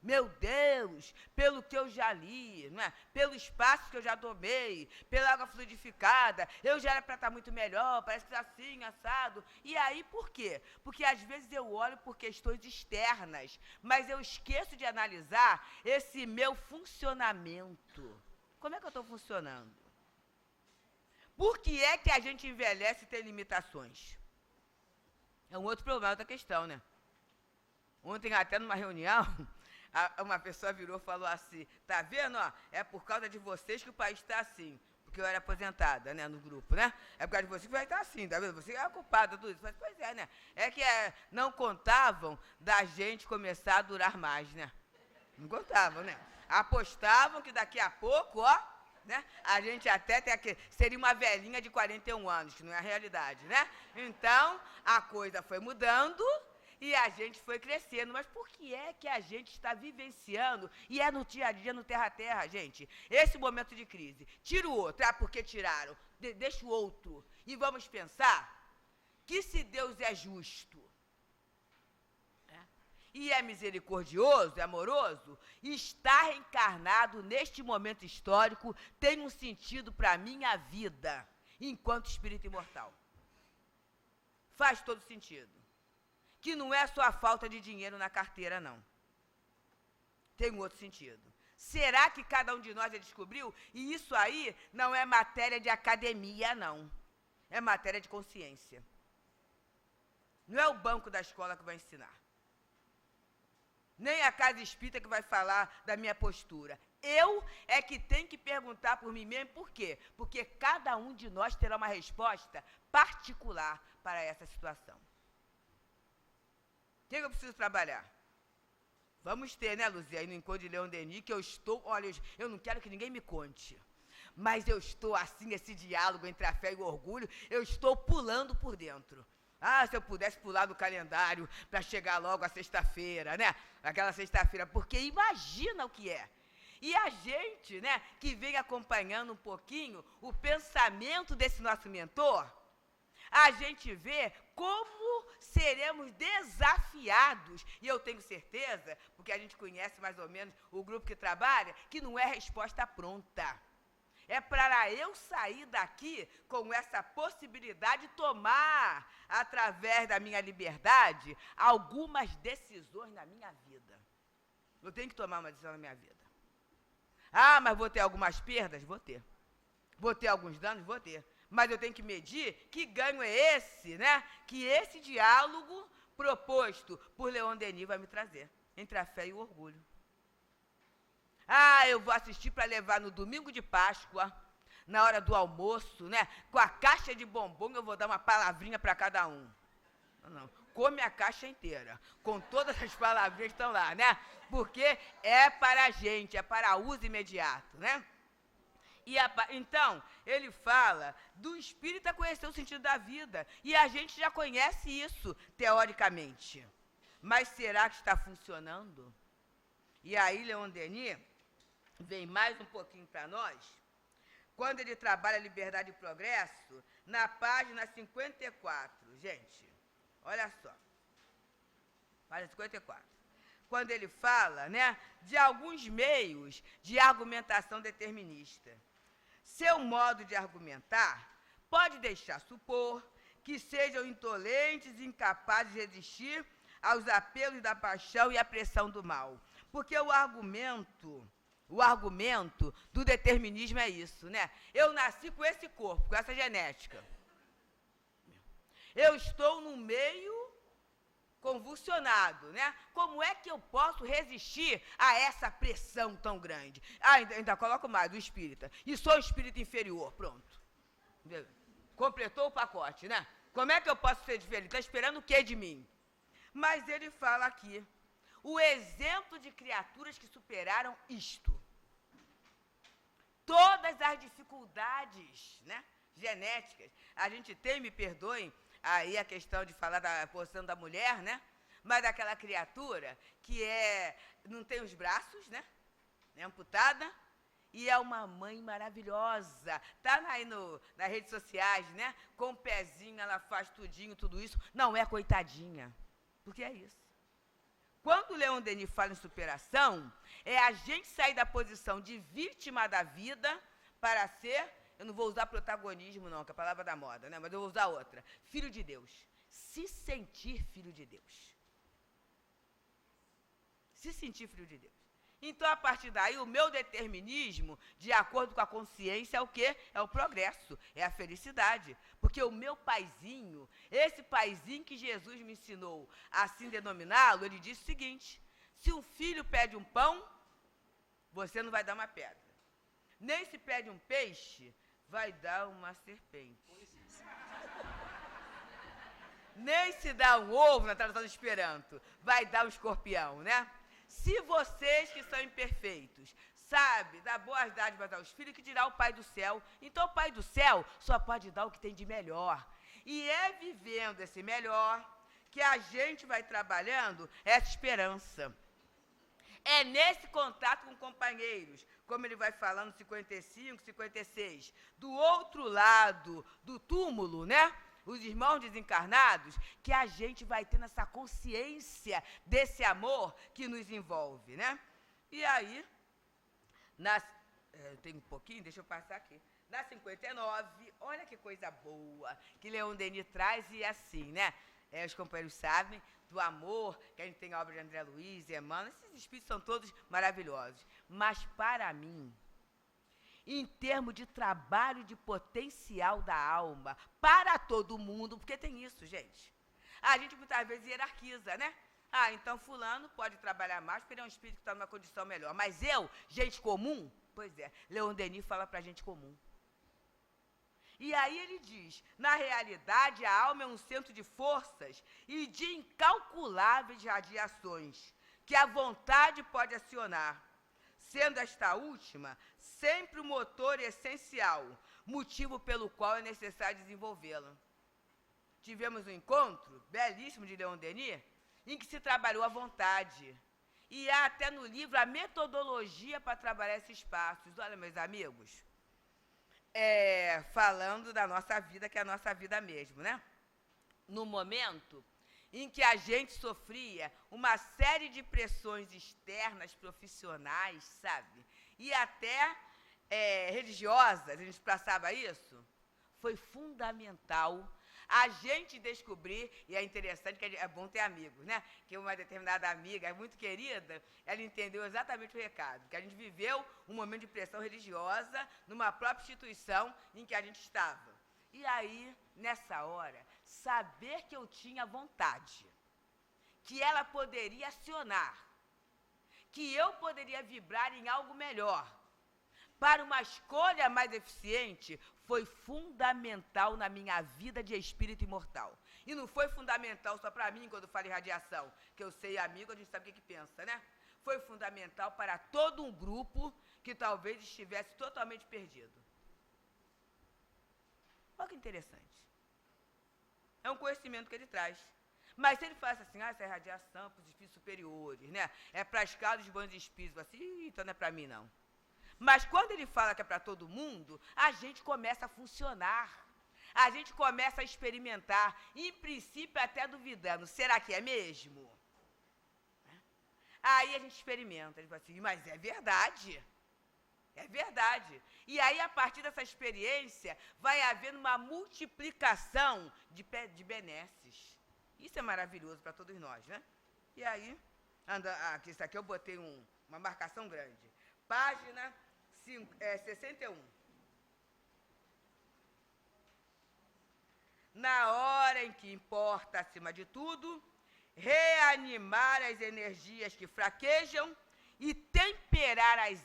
Meu Deus, pelo que eu já li, né? Pelo espaço que eu já tomei, pela água fluidificada, eu já era para estar muito melhor, parece que está assim, assado. E aí, por quê? Porque às vezes eu olho por questões externas, mas eu esqueço de analisar esse meu funcionamento. Como é que eu estou funcionando? Por que é que a gente envelhece e tem limitações? É um outro problema da questão, né? Ontem, até numa reunião, uma pessoa virou e falou assim, tá vendo, ó, é por causa de vocês que o país está assim, porque eu era aposentada, né, no grupo, né? É por causa de vocês que vai estar assim, tá vendo? Você é a culpada de tudo isso. Mas, pois é, né? É que não contavam da gente começar a durar mais, né? Não contavam, né? Apostavam que daqui a pouco, ó, né? A gente até seria uma velhinha de 41 anos, que não é a realidade, né? Então, a coisa foi mudando e a gente foi crescendo. Mas por que é que a gente está vivenciando, e é no dia a dia, no terra a terra, gente, esse momento de crise? Tira o outro, porque tiraram, deixa o outro. E vamos pensar que se Deus é justo, e é misericordioso, é amoroso, estar reencarnado neste momento histórico tem um sentido para a minha vida, enquanto espírito imortal. Faz todo sentido. Que não é só a falta de dinheiro na carteira, não. Tem um outro sentido. Será que cada um de nós já descobriu? E isso aí não é matéria de academia, não. É matéria de consciência. Não é o banco da escola que vai ensinar. Nem a casa espírita que vai falar da minha postura. Eu é que tenho que perguntar por mim mesmo. Por quê? Porque cada um de nós terá uma resposta particular para essa situação. O que eu preciso trabalhar? Vamos ter, né, Luzia, aí no encontro de Leon Denis, que eu estou... Olha, eu não quero que ninguém me conte, mas eu estou assim, esse diálogo entre a fé e o orgulho, eu estou pulando por dentro. Ah, se eu pudesse pular do calendário para chegar logo à sexta-feira, né? Aquela sexta-feira, porque imagina o que é. E a gente, né, que vem acompanhando um pouquinho o pensamento desse nosso mentor, a gente vê como seremos desafiados, e eu tenho certeza, porque a gente conhece mais ou menos o grupo que trabalha, que não é resposta pronta. É para eu sair daqui com essa possibilidade de tomar, através da minha liberdade, algumas decisões na minha vida. Eu tenho que tomar uma decisão na minha vida. Ah, mas vou ter algumas perdas? Vou ter. Vou ter alguns danos? Vou ter. Mas eu tenho que medir que ganho é esse, né? Que esse diálogo proposto por Leon Denis vai me trazer, entre a fé e o orgulho. Ah, eu vou assistir para levar no domingo de Páscoa, na hora do almoço, né? Com a caixa de bombom, eu vou dar uma palavrinha para cada um. Não, come a caixa inteira, com todas as palavrinhas que estão lá, né? Porque é para a gente, é para uso imediato, né? Então, ele fala do espírita conhecer o sentido da vida, e a gente já conhece isso, teoricamente. Mas será que está funcionando? E aí, Leon Denis vem mais um pouquinho para nós, quando ele trabalha liberdade e progresso, na página 54. Gente, olha só. Página 54. Quando ele fala, né, de alguns meios de argumentação determinista. Seu modo de argumentar pode deixar supor que sejam intolentes e incapazes de resistir aos apelos da paixão e à pressão do mal. Porque o argumento do determinismo é isso, né? Eu nasci com esse corpo, com essa genética. Eu estou num meio convulsionado, né? Como é que eu posso resistir a essa pressão tão grande? Ah, ainda coloco mais, do espírita. E sou espírita inferior, pronto. Completou o pacote, né? Como é que eu posso ser diferente? Está esperando o que de mim? Mas ele fala aqui, o exemplo de criaturas que superaram isto. Todas as dificuldades, né, genéticas. A gente tem, me perdoem, aí a questão de falar da posição da mulher, né? Mas daquela criatura que não tem os braços, né? É amputada, e é uma mãe maravilhosa. Está aí nas redes sociais, né? Com o pezinho, ela faz tudinho, tudo isso. Não é coitadinha, porque é isso. Quando o Leon Denis fala em superação, é a gente sair da posição de vítima da vida para ser... Eu não vou usar protagonismo, não, que é a palavra da moda, né? Mas eu vou usar outra. Filho de Deus. Se sentir filho de Deus. Se sentir filho de Deus. Então, a partir daí, o meu determinismo, de acordo com a consciência, é o quê? É o progresso, é a felicidade. Porque o meu paizinho, esse paizinho que Jesus me ensinou a assim denominá-lo, ele disse o seguinte, se um filho pede um pão, você não vai dar uma pedra. Nem se pede um peixe, vai dar uma serpente. Nem se dá um ovo, na tradução do Esperanto, vai dar um escorpião, né? Se vocês que são imperfeitos, sabe, dá boas dádivas aos filhos, que dirá o Pai do céu. Então, o Pai do céu só pode dar o que tem de melhor. E é vivendo esse melhor que a gente vai trabalhando essa esperança. É nesse contato com companheiros, como ele vai falando 55, 56, do outro lado do túmulo, né? Os irmãos desencarnados, que a gente vai tendo essa consciência desse amor que nos envolve, né? E aí, tem um pouquinho, deixa eu passar aqui. Na 59, olha que coisa boa que Leon Denis traz, e assim, né? Os companheiros sabem do amor, que a gente tem a obra de André Luiz, Emmanuel, esses espíritos são todos maravilhosos. Mas, para mim, em termos de trabalho de potencial da alma, para todo mundo, porque tem isso, gente. A gente muitas vezes hierarquiza, né? Ah, então fulano pode trabalhar mais porque ele é um espírito que está numa condição melhor. Mas eu, gente comum, pois é, Leon Denis fala para gente comum. E aí ele diz, na realidade a alma é um centro de forças e de incalculáveis radiações que a vontade pode acionar, sendo esta última sempre o motor essencial, motivo pelo qual é necessário desenvolvê-la. Tivemos um encontro belíssimo de Leon Denis, em que se trabalhou a vontade. E há até no livro a metodologia para trabalhar esses espaços. Olha, meus amigos, falando da nossa vida, que é a nossa vida mesmo, né? No momento em que a gente sofria uma série de pressões externas, profissionais, sabe? E até religiosas, a gente passava isso, foi fundamental a gente descobrir, e é interessante que é bom ter amigos, né? Que uma determinada amiga, muito querida, ela entendeu exatamente o recado, que a gente viveu um momento de pressão religiosa numa própria instituição em que a gente estava. E aí, nessa hora, saber que eu tinha vontade, que ela poderia acionar, que eu poderia vibrar em algo melhor, para uma escolha mais eficiente, foi fundamental na minha vida de espírito imortal. E não foi fundamental só para mim, quando eu falo em radiação, que eu sei amigo, a gente sabe o que pensa, né? Foi fundamental para todo um grupo que talvez estivesse totalmente perdido. Olha que interessante. É um conhecimento que ele traz. Mas se ele faz assim, essa é radiação para os espíritos superiores, né? É para a escala dos bons espíritos, assim, então não é para mim, não. Mas quando ele fala que é para todo mundo, a gente começa a funcionar. A gente começa a experimentar, em princípio até duvidando, será que é mesmo? Aí a gente experimenta, a gente fala assim, mas é verdade. É verdade. E aí, a partir dessa experiência, vai haver uma multiplicação de benesses. Isso é maravilhoso para todos nós, né? E aí, aqui, isso aqui eu botei uma marcação grande. Página 61. Na hora em que importa, acima de tudo, reanimar as energias que fraquejam e temperar as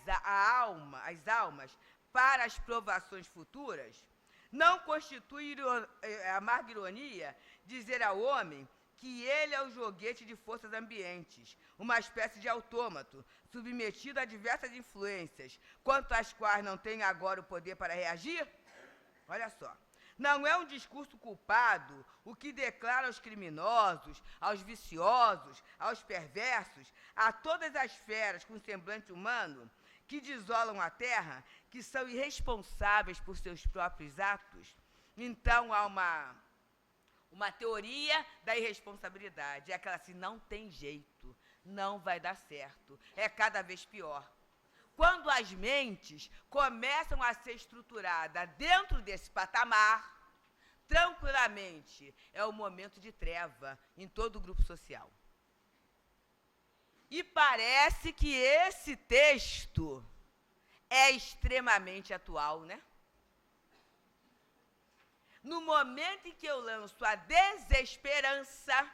almas para as provações futuras, não constitui amarga ironia dizer ao homem que ele é o joguete de forças ambientes, uma espécie de autômato, submetido a diversas influências, quanto às quais não tem agora o poder para reagir? Olha só. Não é um discurso culpado o que declara aos criminosos, aos viciosos, aos perversos, a todas as feras com semblante humano que desolam a terra, que são irresponsáveis por seus próprios atos? Então há uma teoria da irresponsabilidade. É aquela assim, não tem jeito, não vai dar certo, é cada vez pior. Quando as mentes começam a ser estruturadas dentro desse patamar, tranquilamente, é o momento de treva em todo o grupo social. E parece que esse texto é extremamente atual, né? No momento em que eu lanço a desesperança,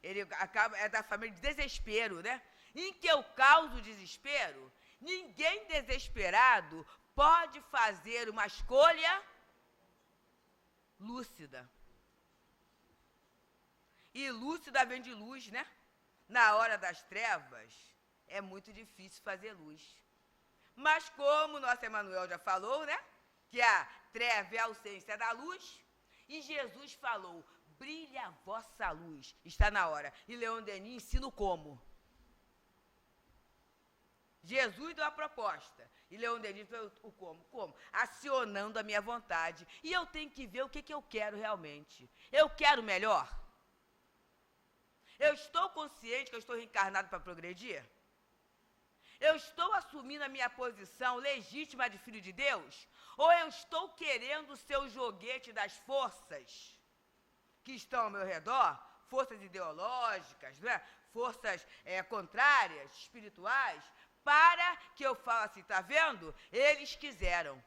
ele é da família de desespero, né? Em que eu causo desespero, ninguém desesperado pode fazer uma escolha lúcida. E lúcida vem de luz, né? Na hora das trevas, é muito difícil fazer luz. Mas como nosso Emmanuel já falou, né? Que a treva é a ausência da luz, e Jesus falou, brilha a vossa luz, está na hora. E Leon Denis ensina o como. Jesus deu a proposta, e Leon Denis deu o como. Como? Acionando a minha vontade. E eu tenho que ver o que eu quero realmente. Eu quero melhor? Eu estou consciente que eu estou reencarnado para progredir? Eu estou assumindo a minha posição legítima de filho de Deus? Ou eu estou querendo ser o joguete das forças que estão ao meu redor, forças ideológicas, né? Forças contrárias, espirituais, para que eu fale assim, tá vendo? Eles quiseram,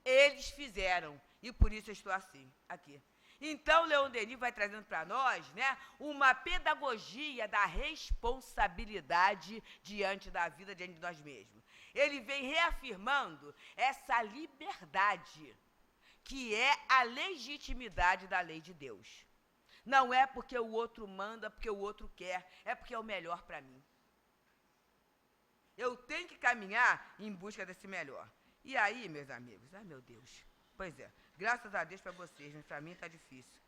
eles fizeram, e por isso eu estou assim, aqui. Então, Leon Denis vai trazendo para nós, né, uma pedagogia da responsabilidade diante da vida, diante de nós mesmos. Ele vem reafirmando essa liberdade, que é a legitimidade da lei de Deus. Não é porque o outro manda, porque o outro quer, é porque é o melhor para mim. Eu tenho que caminhar em busca desse melhor. E aí, meus amigos, ai meu Deus, pois é, graças a Deus para vocês, mas para mim está difícil.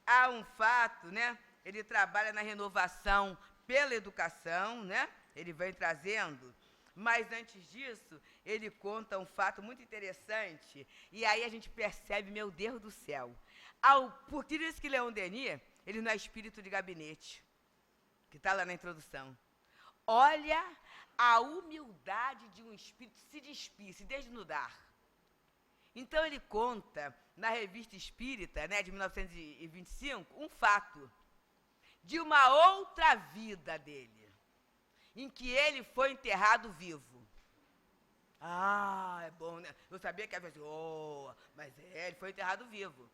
Há um fato, né? Ele trabalha na renovação pela educação, né? Ele vem trazendo, mas antes disso, ele conta um fato muito interessante, e aí a gente percebe, meu Deus do céu, por isso que Leon Denis, ele não é espírito de gabinete, que está lá na introdução. Olha a humildade de um espírito se despir, se desnudar. Então ele conta, na Revista Espírita, né, de 1925, um fato de uma outra vida dele, em que ele foi enterrado vivo. Ah, é bom, né? Eu sabia que havia assim, mas ele foi enterrado vivo.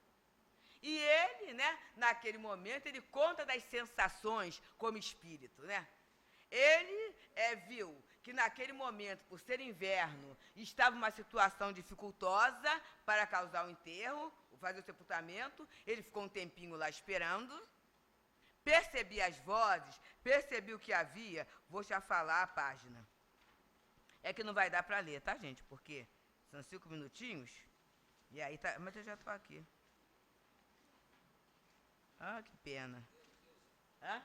E ele, né, naquele momento, ele conta das sensações como espírito, né? Ele viu que naquele momento, por ser inverno, estava uma situação dificultosa para causar o enterro, fazer o sepultamento. Ele ficou um tempinho lá esperando, percebi as vozes, percebi o que havia. Vou já falar a página. É que não vai dar para ler, tá, gente? Porque são 5 minutinhos, e aí tá, mas eu já estou aqui. Ah, que pena. Hã?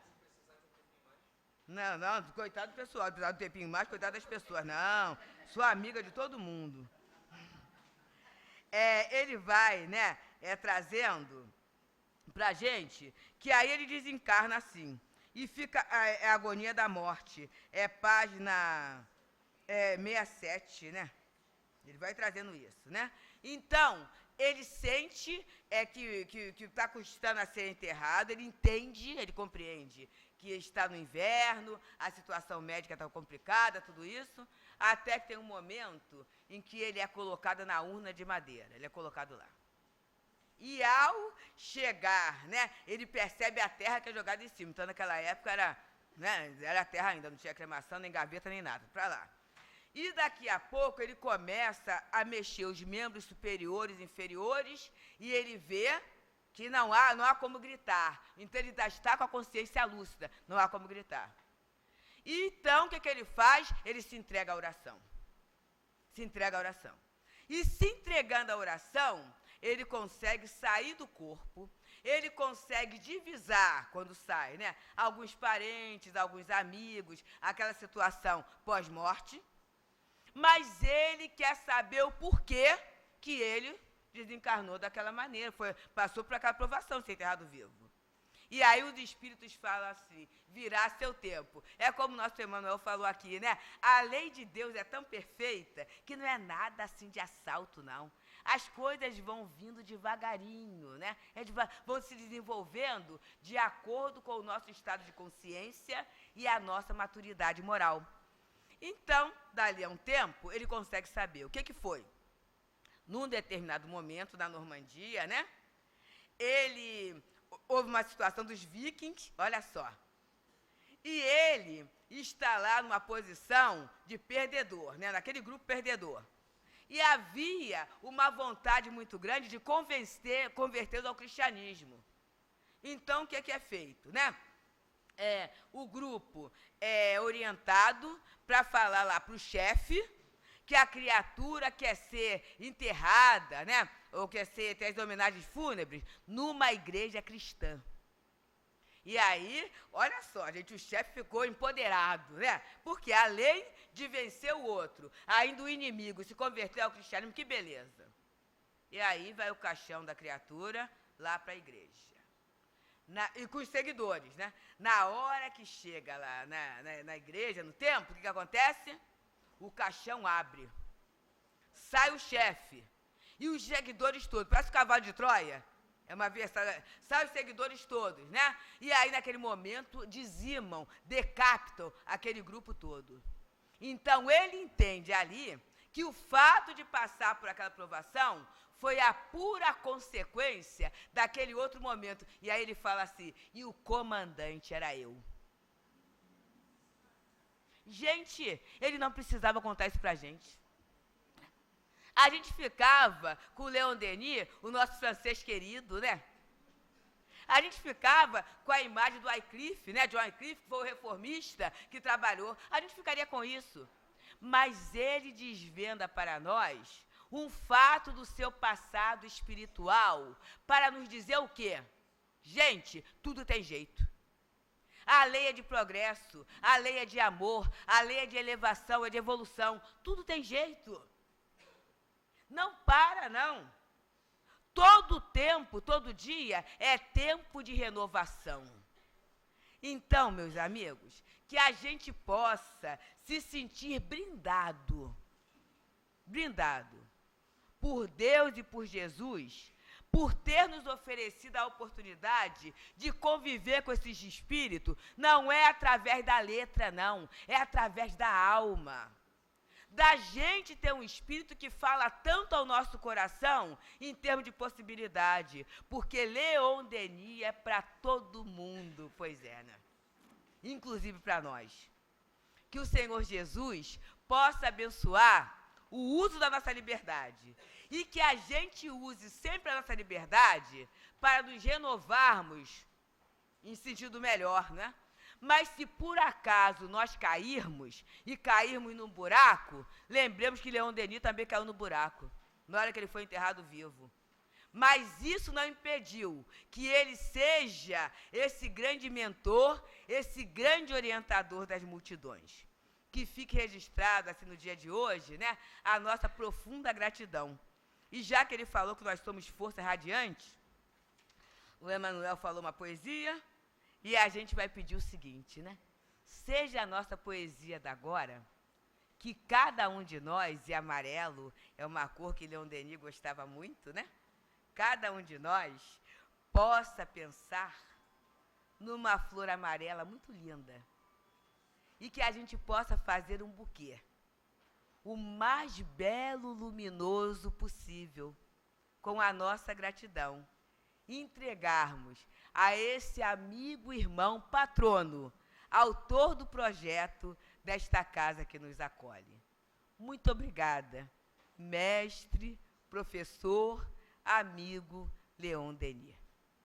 Não, coitado do pessoal, precisar do tempinho mais, coitado das pessoas. Não, sou amiga de todo mundo. Ele vai, né, trazendo pra gente que aí ele desencarna assim, e fica a agonia da morte. Página 67, né? Ele vai trazendo isso, né? Então, ele sente que está custando a ser enterrado, ele entende, ele compreende que está no inverno, a situação médica está complicada, tudo isso, até que tem um momento em que ele é colocado na urna de madeira, ele é colocado lá. E ao chegar, né, ele percebe a terra que é jogada em cima. Então, naquela época, era terra ainda, não tinha cremação, nem gaveta, nem nada, para lá. E daqui a pouco ele começa a mexer os membros superiores e inferiores, e ele vê que não há como gritar. Então ele está com a consciência lúcida, não há como gritar. E então o que ele faz? Ele se entrega à oração. Se entrega à oração. E se entregando à oração, ele consegue sair do corpo, ele consegue divisar, quando sai, né, alguns parentes, alguns amigos, aquela situação pós-morte, mas ele quer saber o porquê que ele desencarnou daquela maneira, passou por aquela provação, ser enterrado vivo. E aí os espíritos falam assim, virá seu tempo. É como o nosso Emmanuel falou aqui, né? A lei de Deus é tão perfeita que não é nada assim de assalto, não. As coisas vão vindo devagarinho, né? Vão se desenvolvendo de acordo com o nosso estado de consciência e a nossa maturidade moral. Então, dali a um tempo, ele consegue saber o que foi. Num determinado momento, na Normandia, né? Houve uma situação dos vikings, olha só. E ele está lá numa posição de perdedor, né? Naquele grupo perdedor. E havia uma vontade muito grande de convertê-lo ao cristianismo. Então, o que é feito, né? O grupo é orientado para falar lá para o chefe que a criatura quer ser enterrada, né? Ou quer ter as homenagens fúnebres numa igreja cristã. E aí, olha só, gente, o chefe ficou empoderado, né? Porque além de vencer o outro, ainda o inimigo se converteu ao cristianismo, que beleza. E aí vai o caixão da criatura lá para a igreja. E com os seguidores, né? Na hora que chega lá na igreja, no templo, o que acontece? O caixão abre. Sai o chefe. E os seguidores todos, parece o cavalo de Troia. Sai os seguidores todos, né? E aí, naquele momento, dizimam, decapitam aquele grupo todo. Então, ele entende ali que o fato de passar por aquela provação foi a pura consequência daquele outro momento. E aí ele fala assim, e o comandante era eu. Gente, ele não precisava contar isso pra gente. A gente ficava com o Leon Denis, o nosso francês querido, né? A gente ficava com a imagem do Wycliffe, né? John Wycliffe, que foi o reformista que trabalhou. A gente ficaria com isso. Mas ele desvenda para nós um fato do seu passado espiritual para nos dizer o quê? Gente, tudo tem jeito. A lei é de progresso, a lei é de amor, a lei é de elevação, é de evolução. Tudo tem jeito. Não para, não. Todo tempo, todo dia, é tempo de renovação. Então, meus amigos, que a gente possa se sentir brindado por Deus e por Jesus, por ter nos oferecido a oportunidade de conviver com esses espíritos, não é através da letra, não, é através da alma. Da gente ter um espírito que fala tanto ao nosso coração em termos de possibilidade, porque Leon Denis é para todo mundo, pois é, né? Inclusive para nós. Que o Senhor Jesus possa abençoar o uso da nossa liberdade e que a gente use sempre a nossa liberdade para nos renovarmos em sentido melhor, né? Mas se por acaso nós cairmos e cairmos num buraco, lembremos que Leon Denis também caiu no buraco, na hora que ele foi enterrado vivo. Mas isso não impediu que ele seja esse grande mentor, esse grande orientador das multidões. Que fique registrado, assim, no dia de hoje, né, a nossa profunda gratidão. E já que ele falou que nós somos força radiante, o Emanuel falou uma poesia, e a gente vai pedir o seguinte, né? Seja a nossa poesia da agora, que cada um de nós, e amarelo é uma cor que Leon Denis gostava muito, né? Cada um de nós possa pensar numa flor amarela muito linda e que a gente possa fazer um buquê, o mais belo, luminoso possível, com a nossa gratidão. Entregarmos a esse amigo, irmão, patrono, autor do projeto desta casa que nos acolhe. Muito obrigada, mestre, professor, amigo Leon Denis.